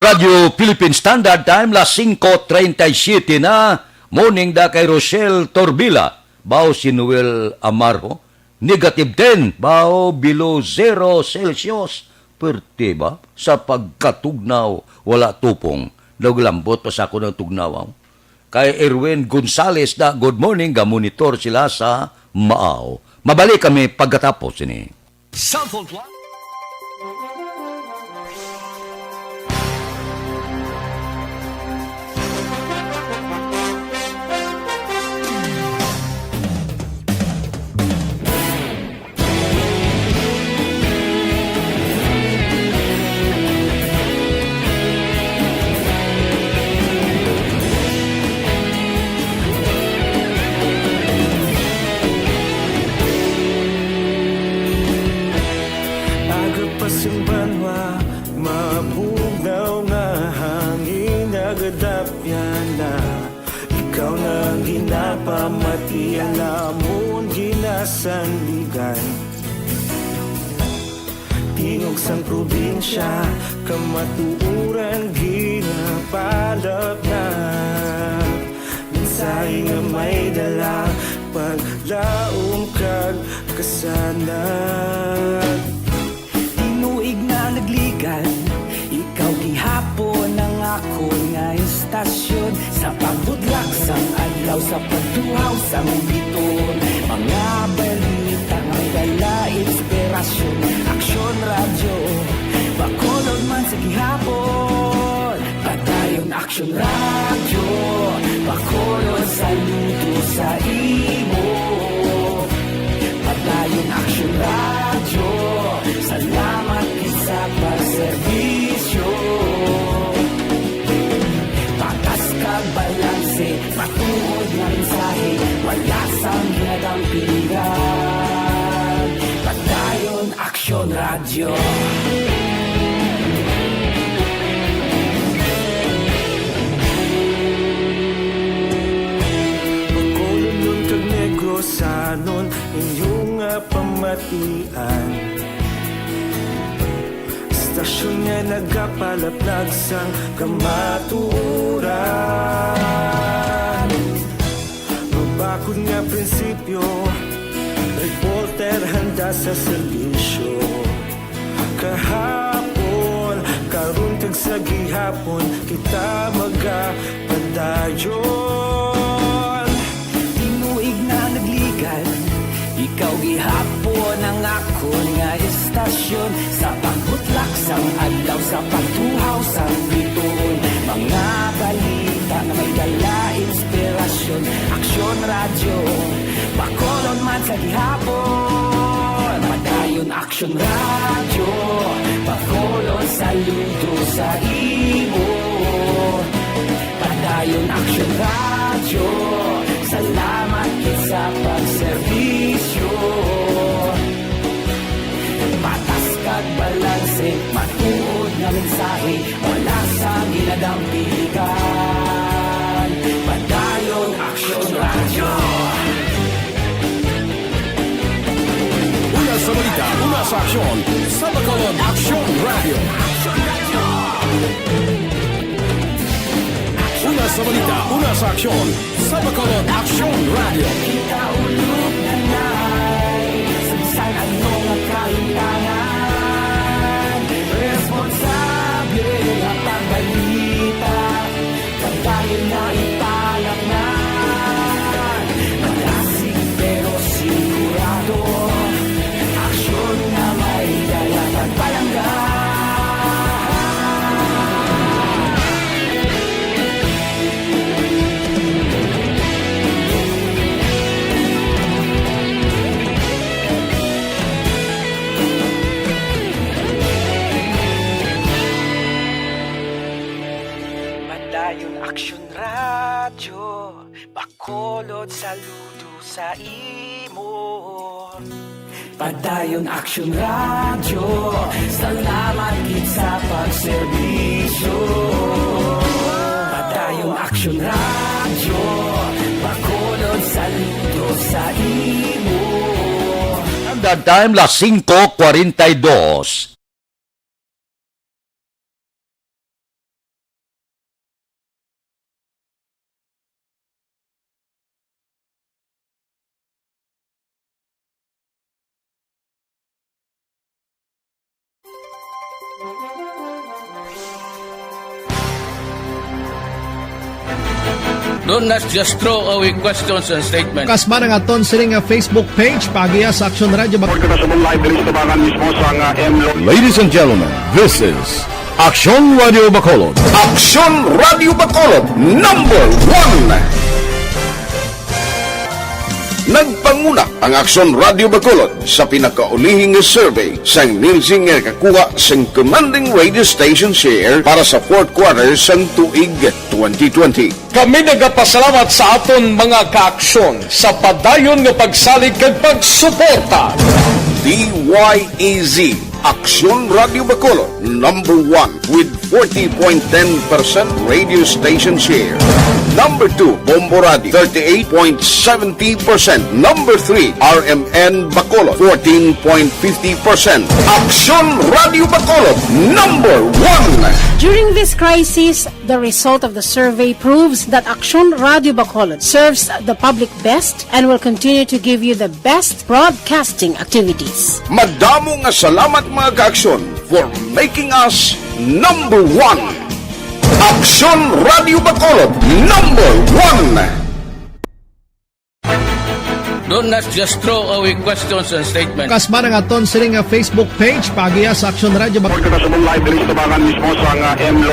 C: Radio Philippine Standard Time, las 5:37 na. Morning da kay Rochelle Torbila. Bao si Noel Amarho. Negative 10. Bao below 0 Celsius. Perte ba? Sa pagkatugnaw, wala tupong. Naglambot pa sa ako ng tugnaw. Kay Erwin Gonzales da, good morning. Gamonitor sila sa Maaw. Mabalik kami pagkatapos ini.
D: Cellphone plan.
M: Pamati alamon ginasandigan Tingog sang probinsya kamatuuran ginapalap na Minsay nga may dala paglaom kag kasanan
J: Tinuig na nagligan ikaw gihapon ang ako nga istasyon sa pagbudlak sang adlaw sa pagtuhaw sang biton Mga balita may dala inspirasyon, aksyon radyo, Bacolod man sa gihapon. Padayon aksyon radyo, Bacolod saludo sa imo. Padayon aksyon radyo, salamat sa pagserbisyo. Patas kag balanse, matuod na mensahe, wala sang ginagampingan. Padayon aksyon radyo.
M: Bacolod nun kag Negrosanon, inyong pamatian. Stasyon nga nagapalaplag sang kamaturan. Mabakod nga prinsipyo, reporter handa sa serbisyo. Kahapon, karon kag sa gihapon, kita magapadayon.
J: Tinuig na nagligan, ikaw gihapon ang akon nga istasyon. Sa pagbutlak sang adlaw, sa pagtuhaw sang bituon. Mga balita na may dala inspirasyon, aksyon radyo, Bacolod man sa gihapon. Padayon aksyon radyo, Bacolod saludo sa imo. Padayon aksyon radyo, salamat sa pagserbisyo. Patas kag balanse, matuod nga mensahe, wala sa ginadampigan. Padayon aksyon radyo.
D: Una sa balita, una sa aksyon, sa Bacolod Aksyon Radio. Una sa balita, una sa aksyon, sa Bacolod Aksyon Radio.
J: Kita ulog na na'y sabsan ang mga kahintangan. Responsable na pagbalita, pagdayon na ipalak na. Malasig pero sigurado, aksyon na may dala pagpalangga. Padayon aksyon radyo, Bacolod saludo sa imo. Padayon aksyon radyo, salamat gid sa pagserbisyo. Padayon aksyon radyo, Bacolod saludo sa imo.
C: Ang time, las 5:42.
O: Do not just throw away questions and statements.
E: Kasma ng aton siling Facebook page, pagiya sa Aksyon Radio Bacolod.
D: Ladies and gentlemen, this is Aksyon Radio Bacolod.
F: Aksyon Radio Bacolod number 1. Nagpanguna ang Aksyon Radio Bacolod sa pinakaulihing survey sang Nielsen nga kakuha sang commanding radio station share para sa fourth quarter sang tuig 2020.
S: Kami nagapasalamat sa aton mga kaaksyon sa padayon nga pagsalig kag pagsuporta.
F: DYEZ Aksyon Radio Bacolod number 1 with 40.10% radio station share. Number 2, Bombo Radio 38.70%. Number 3, RMN Bacolod 14.50%. Aksyon Radio Bacolod number 1.
G: During this crisis, the result of the survey proves that Aksyon Radio Bacolod serves the public best and will continue to give you the best broadcasting activities.
F: Madamo nga salamat mga kaaksyon for making us number 1. Aksyon Radio Bacolod number 1.
O: Do not just throw away questions and statements.
E: Kasma ng aton siling Facebook page pagiya sa Aksyon Radio Bacolod.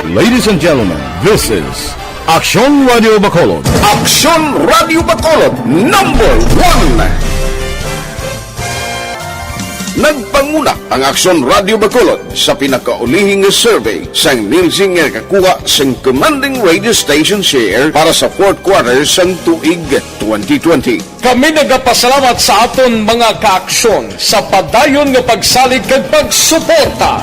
D: Ladies and gentlemen, this is Aksyon Radio Bacolod.
F: Aksyon Radio Bacolod number 1. Nagpanguna ang Aksyon Radio Bacolod sa pinakaulihing survey sang nilsing nga kakuha sang commanding radio station share para sa fourth quarter sang tuig 2020.
S: Kami nagapasalamat sa aton mga kaaksyon sa padayon nga pagsalig kag pagsuporta.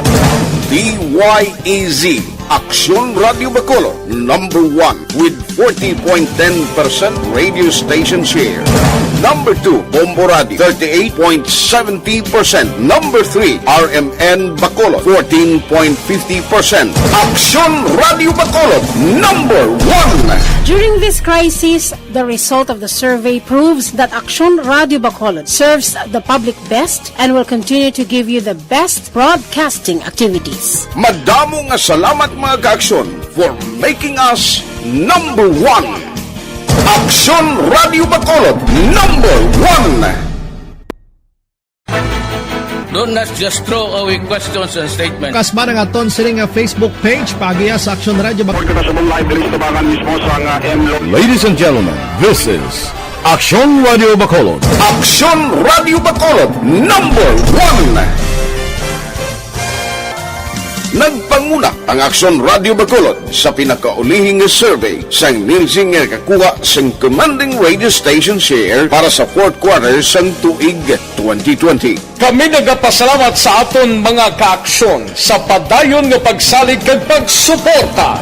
F: DYEZ Aksyon Radio Bacolod number 1 with 40.10% radio station share. Number 2, Bombo Radio, 38.70%. Number 3, RMN Bacolod, 14.50%. Aksyon Radio Bacolod, number 1.
G: During this crisis, the result of the survey proves that Aksyon Radio Bacolod serves the public best and will continue to give you the best broadcasting activities.
F: Madamo nga salamat mga kaaksyon for making us number 1. Aksyon Radio Bacolod number 1.
O: Do not just throw away questions and statements.
E: Kasma ng aton siling Facebook page pagiya sa Aksyon Radio Bacolod.
D: Ladies and gentlemen, this is Aksyon Radio Bacolod.
F: Aksyon Radio Bacolod number 1. Nagpanguna ang Aksyon Radio Bacolod sa pinakaulihing survey sang nilsing nga kakuha sang commanding radio station share para sa fourth quarter sang tuig 2020.
S: Kami nagapasalamat sa aton mga kaaksyon sa padayon nga pagsalig kag pagsuporta.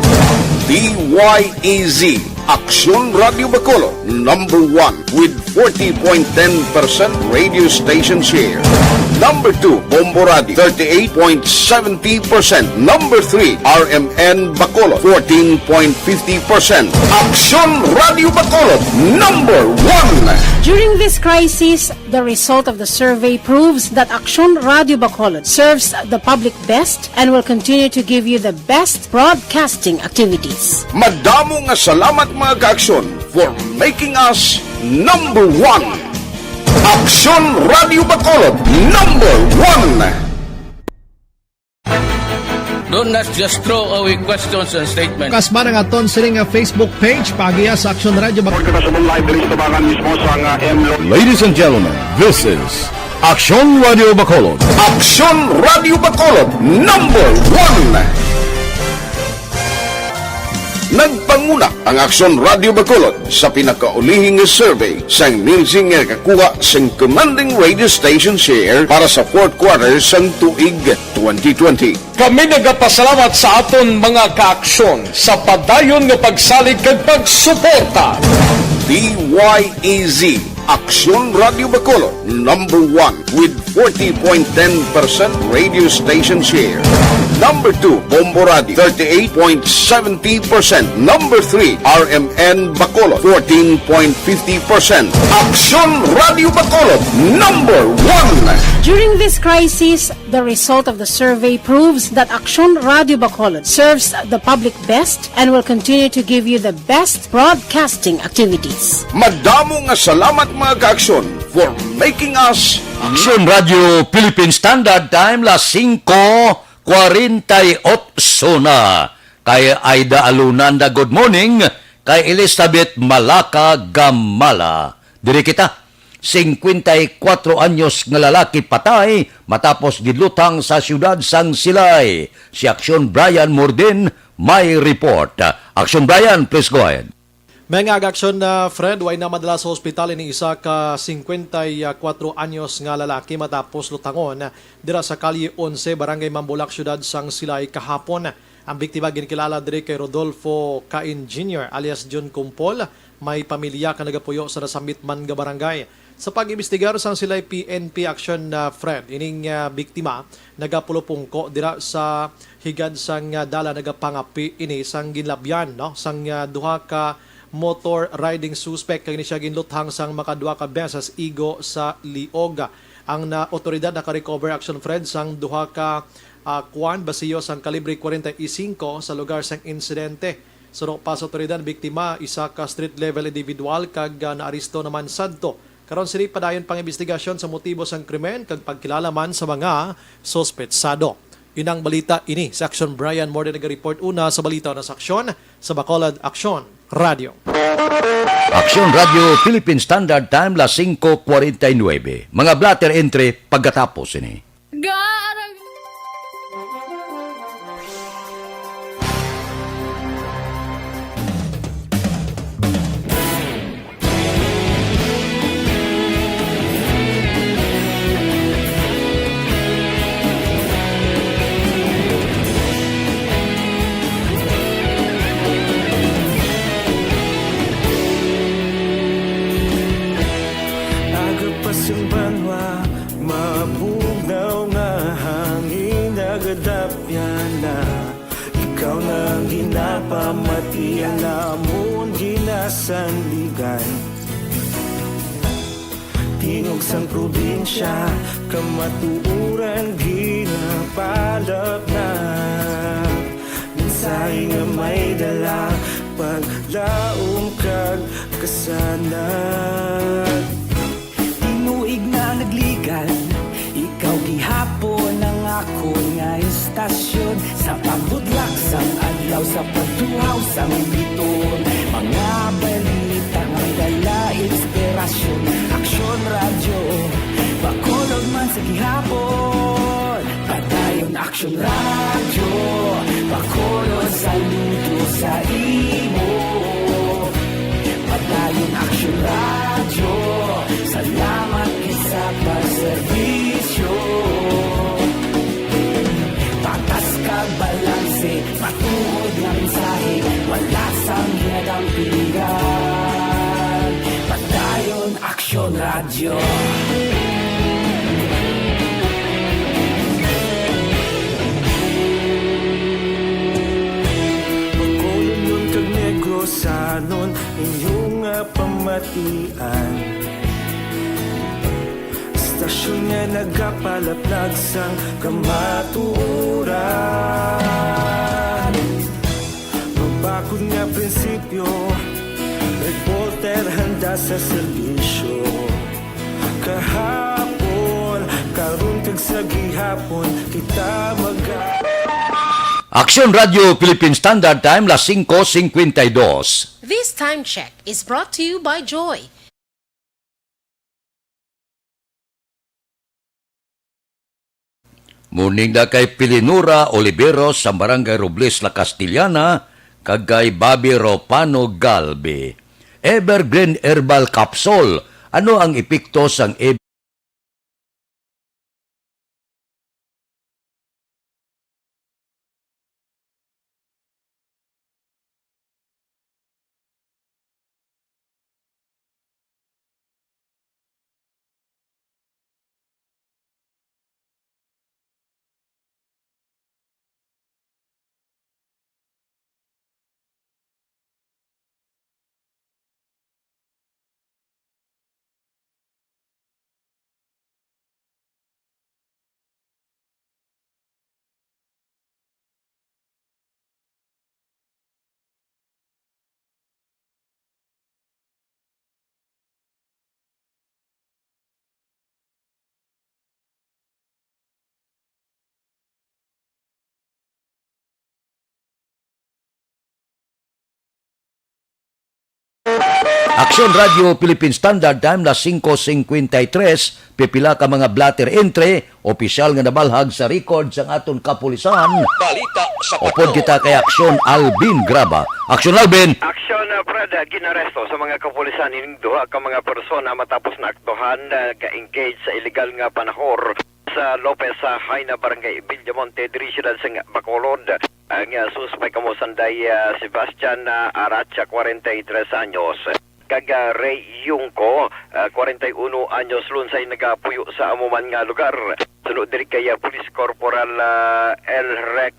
F: DYEZ Aksyon Radio Bacolod number 1 with 40.10% radio station share. Number 2, Bombo Radio, 38.70%. Number 3, RMN Bacolod, 14.50%. Aksyon Radio Bacolod, number 1.
G: During this crisis, the result of the survey proves that Aksyon Radio Bacolod serves the public best and will continue to give you the best broadcasting activities.
F: Madamo nga salamat mga kaaksyon for making us number 1. Aksyon Radio Bacolod number 1.
O: Do not just throw away questions and statements.
E: Kasma ng aton siling Facebook page pagiya sa Aksyon Radio Bacolod.
D: Ladies and gentlemen, this is Aksyon Radio Bacolod.
F: Aksyon Radio Bacolod number 1. Nagpanguna ang Aksyon Radio Bacolod sa pinakaulihing survey sang nilsing nga kakuha sang commanding radio station share para sa fourth quarter sang tuig 2020.
S: Kami nagapasalamat sa aton mga kaaksyon sa padayon nga pagsalig kag pagsuporta.
F: DYEZ Aksyon Radio Bacolod number 1 with 40.10% radio station share. Number 2, Bombo Radio, 38.70%. Number 3, RMN Bacolod, 14.50%. Aksyon Radio Bacolod, number 1.
G: During this crisis, the result of the survey proves that Aksyon Radio Bacolod serves the public best and will continue to give you the best broadcasting activities.
F: Madamo nga salamat mga kaaksyon for making us
C: Aksyon Radio Philippine Standard Time las 5:48 na. Kay Aida Alunanda, good morning. Kay Elizabeth Malaka Gamala. Diri kita, 54 anyos nga lalaki patay matapos gidlutang sa siyudad sang Silay. Si Aksyon Brian Morden may report. Aksyon Brian, please go ahead.
E: Mga aksyon na Fred, way na madala sa ospital ni isa ka 54 anyos nga lalaki matapos lutangon dira sa Kalye 11, Barangay Mambulak, siyudad sang Silay kahapon. Ang biktima ginikilala diri kay Rodolfo Cain Jr. alias John Kumpol, may pamilya ka nagapuyo sa nasambit man nga barangay. Sa pag-imbestigar sang Silay PNP action na Fred, ining biktima nagapulupungko dira sa higad sang dala nagapangapi ini sang ginlabyan no sang duha ka motor riding suspect kay ni siya ginluthang sang makaduha ka beses igo sa liog. Ang otoridad naka-recover action Fred sang duha ka kuan basiyo sang kalibre 45 sa lugar sang insidente. Sunod pa sa otoridad, biktima isa ka street level individual kag naaresto naman sadto Karon sini padayon pang investigasyon sa motibo sang krimen kag pagkilalaman sa mga sospetsado. Inang balita ini sa Aksyon Brian Morde nag-report una sa balita na sa Aksyon sa Bacolod Aksyon Radio.
C: Aksyon Radio Philippine Standard Time las 5:49. Mga blatter entry pagkatapos ini.
M: Ikaw nang ginapamati ang amon ginasandigan. Tingog sang probinsya kamatuuran ginapalap na. Mensahe nga may dala paglaom kag kasanag.
J: Tinuig na nagligan, ikaw gihapon ang ako nga istasyon. Sa pagbutlak sang adlaw, sa pagtuhaw sang biton. Mga balita nga dala inspirasyon. Aksyon radyo, Bacolod man sa gihapon. Padayon Aksyon radyo, Bacolod saludo sa imo. Padayon Aksyon radyo, salamat sa pagserbisyo. Patas kag balanse, matuod nga mensahe, wala sang ginadang pilihan. Padayon Aksyon Radio.
M: Bacolod nun kag Negros sanon inyong pamatian. Stasyon nga nagapalaplag sang kamaturan. Mabakod nga prinsipyo, reporter handa sa serbisyo. Kahapon, karon kag sa gihapon, kita
C: Aksyon Radio Philippine Standard Time las 5:52.
G: This time check is brought to you by Joy.
C: Muning na kay Pilinura Oliveros sa Barangay Robles, La Castillana, kag kay Bobby Ropano Galbe. Evergreen Herbal Capsule. Ano ang epekto sang Aksyon Radio Philippine Standard Time las 5:53, pipila ka mga blatter entry, opisyal nga nabalhag sa record sang aton kapulisan.
H: Balita sa
C: Upod kita kay Aksyon Alvin Graba. Aksyon Alvin.
I: Aksyon Fred, ginaresto sa mga kapulisan ining duha ka mga persona matapos na aktuhan ka-engage sa illegal nga panahor sa Lopez sa Haina Barangay Villamonte diri sa Bacolod. Ang suspect kamo sanday Sebastian Aracha 43 anyos. Kag Ray Yungko 41 anyos lunsay nagapuyo sa amuman nga lugar. Sunod diri kay Police Corporal L. Rex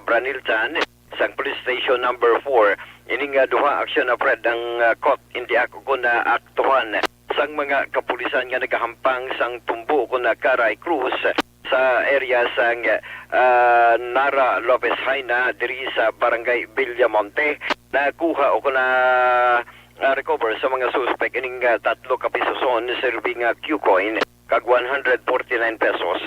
I: Braniltan sa Police Station number 4. Ining duha aksyon na Fred ang caught hindi ako ko na aktuhan sang mga kapulisan nga nagahampang sang tumbo ko na Caray Cruz sa area sang Nara Lopez Haina diri sa Barangay Villamonte. Nakuha ko na recover sa mga suspect ining 3 ka pisoson serving Q-coin kag 149 pesos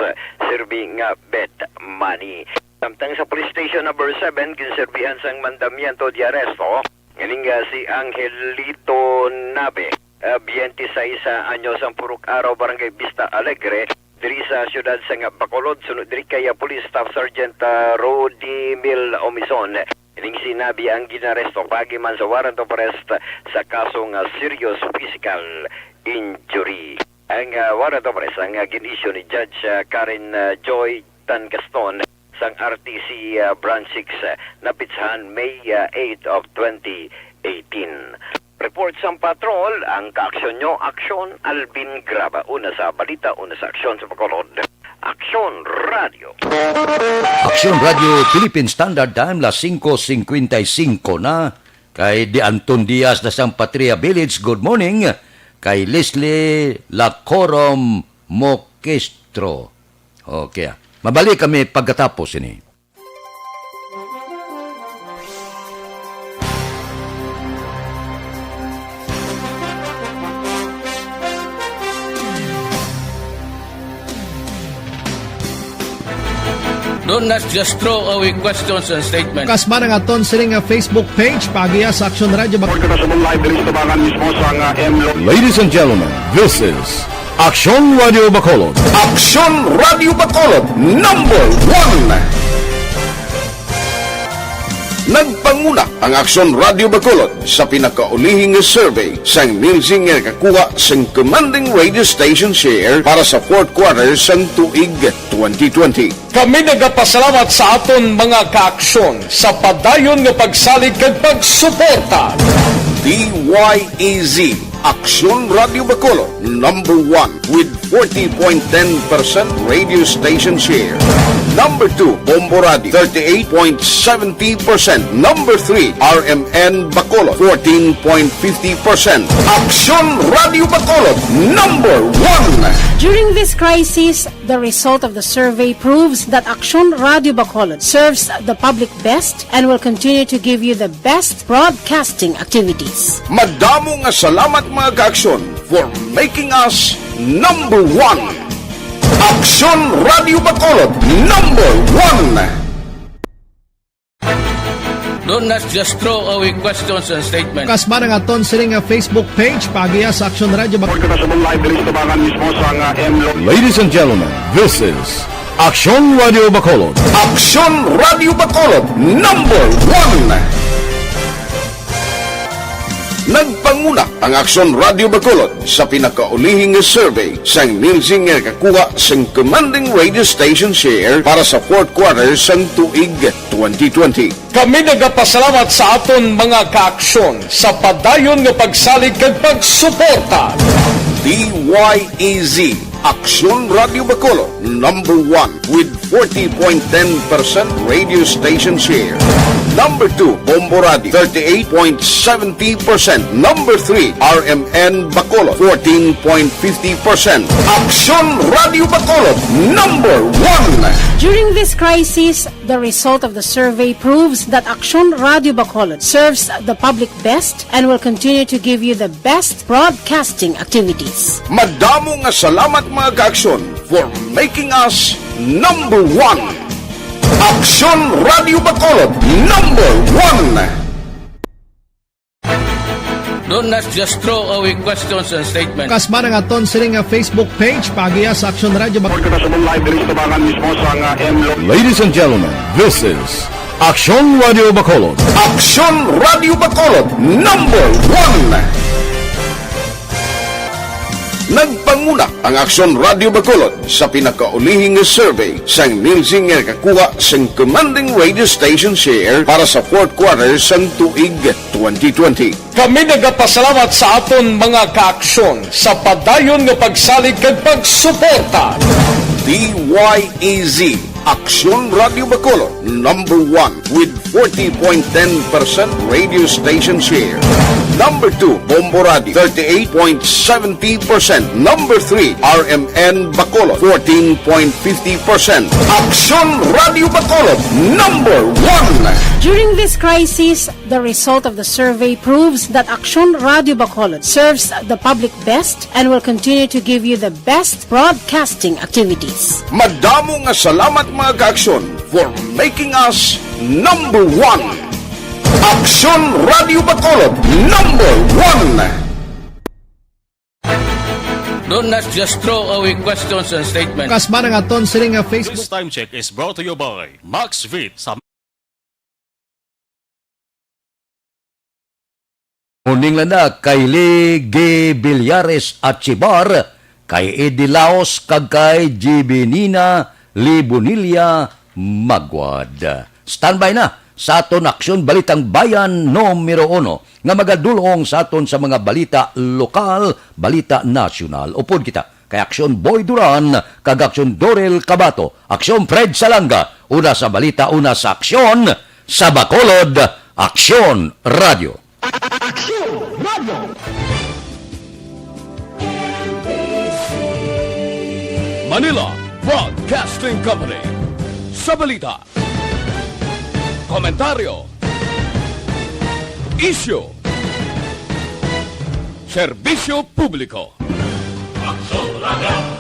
I: serving bet money. Samtang sa police station number 7 kinserbihan sang mandamiento di aresto ining si Angelito Nabe, 26 anyos ang purok araw barangay Vista Alegre diri sa siyudad sa Bacolod. Sunod diri kay Police Staff Sergeant Rody Mil Omison. Ining sinabi ang ginaresto pagi man sa warrant of arrest sa kasong serious physical injury. Ang warrant of arrest ang gin-issue ni Judge Karen Joy Tan Gaston sang RTC Branch 6 na pitsahan May 8 of 2018. Report sa patrol, ang kaaksyon nyo, Aksyon Alvin Graba. Una sa balita, una sa aksyon sa Bacolod. Aksyon Radio.
C: Aksyon Radio Philippine Standard Time las 5:55 na. Kay Di Anton Diaz na sang Patria Village, good morning. Kay Leslie Lacorom Mokestro. Okay. Mabalik kami pagkatapos ini.
O: Don't just throw away questions and statements.
E: Kasma ng aton siling Facebook page, pagiya sa Aksyon Radio Bacolod.
D: Ladies and gentlemen, this is Aksyon Radio Bacolod.
F: Aksyon Radio Bacolod number 1. Nagpanguna ang Aksyon Radio Bacolod sa pinakaulihing survey sang Nilsing nga kakuha sang commanding radio station share para sa 4th quarter sang tuig 2020.
S: Kami nagapasalamat sa aton mga kaaksyon sa padayon nga pagsalig kag pagsuporta.
F: DYEZ Aksyon Radio Bacolod number 1 with 40.10% radio station share. Number 2, Bombo Radio 38.70%. Number 3, RMN Bacolod 14.50%. Aksyon Radio Bacolod number 1.
G: During this crisis, the result of the survey proves that Aksyon Radio Bacolod serves the public best and will continue to give you the best broadcasting activities.
F: Madamo nga salamat mga kaaksyon for making us number 1. Aksyon Radio Bacolod number 1.
O: Don't just throw away questions and statements.
E: Kasma ng aton siling Facebook page, pagiya sa Aksyon Radio Bacolod.
D: Ladies and gentlemen, this is Aksyon Radio Bacolod.
F: Aksyon Radio Bacolod number 1. Nagpanguna ang Aksyon Radio Bacolod sa pinakaulihing survey sang Nilsing nga kakuha sang commanding radio station share para sa 4th quarter sang tuig 2020.
S: Kami nagapasalamat sa aton mga kaaksyon sa padayon nga pagsalig kag pagsuporta.
F: DYEZ Aksyon Radio Bacolod number 1 with 40.10% radio station share. Number 2, Bombo Radio 38.70%. Number 3, RMN Bacolod 14.50%. Aksyon Radio Bacolod number 1.
G: During this crisis, the result of the survey proves that Aksyon Radio Bacolod serves the public best and will continue to give you the best broadcasting activities.
F: Madamo nga salamat mga kaaksyon for making us number 1. Aksyon Radio Bacolod number 1.
O: Don't just throw away questions and statements.
E: Kasma ng aton siling Facebook page, pagiya sa Aksyon Radio Bacolod.
D: Ladies and gentlemen, this is Aksyon Radio Bacolod.
F: Aksyon Radio Bacolod number 1. Nagpanguna ang Aksyon Radio Bacolod sa pinakaulihing survey sang Nilsing nga kakuha sang commanding radio station share para sa 4th quarter sang tuig 2020.
S: Kami nagapasalamat sa aton mga kaaksyon sa padayon nga pagsalig kag pagsuporta.
F: DYEZ Aksyon Radio Bacolod number 1 with 40.10% radio station share. Number 2, Bombo Radio, 38.70%. Number 3, RMN Bacolod, 14.50%. Aksyon Radio Bacolod, number 1.
G: During this crisis, the result of the survey proves that Aksyon Radio Bacolod serves the public best and will continue to give you the best broadcasting activities.
F: Madamo nga salamat mga ka-aksyon for making us number 1. Aksyon Radio Bacolod, number 1.
O: Don't not just throw away questions and statements.
E: Kasma nga ton siling nga Facebook.
K: This time check is brought to you by Max Vit sa
C: Muning lang na kay Lege Villares at Chibar, kay Eddie Laos, kag kay GB Nina Libonilla Magwad. Standby na sa aton aksyon Balitang Bayan numero 1 nga magadulong sa aton sa mga balita lokal, balita nasyonal. Upod kita kay Aksyon Boy Duran, kag Aksyon Dorel Cabato, Aksyon Fred Salanga, una sa balita, una sa aksyon sa Bacolod, Aksyon Radio.
D: Aksyon Radio! Manila Broadcasting Company. Sa balita, komentaryo, isyu, serbisyo publiko.
A: Aksyon Radio.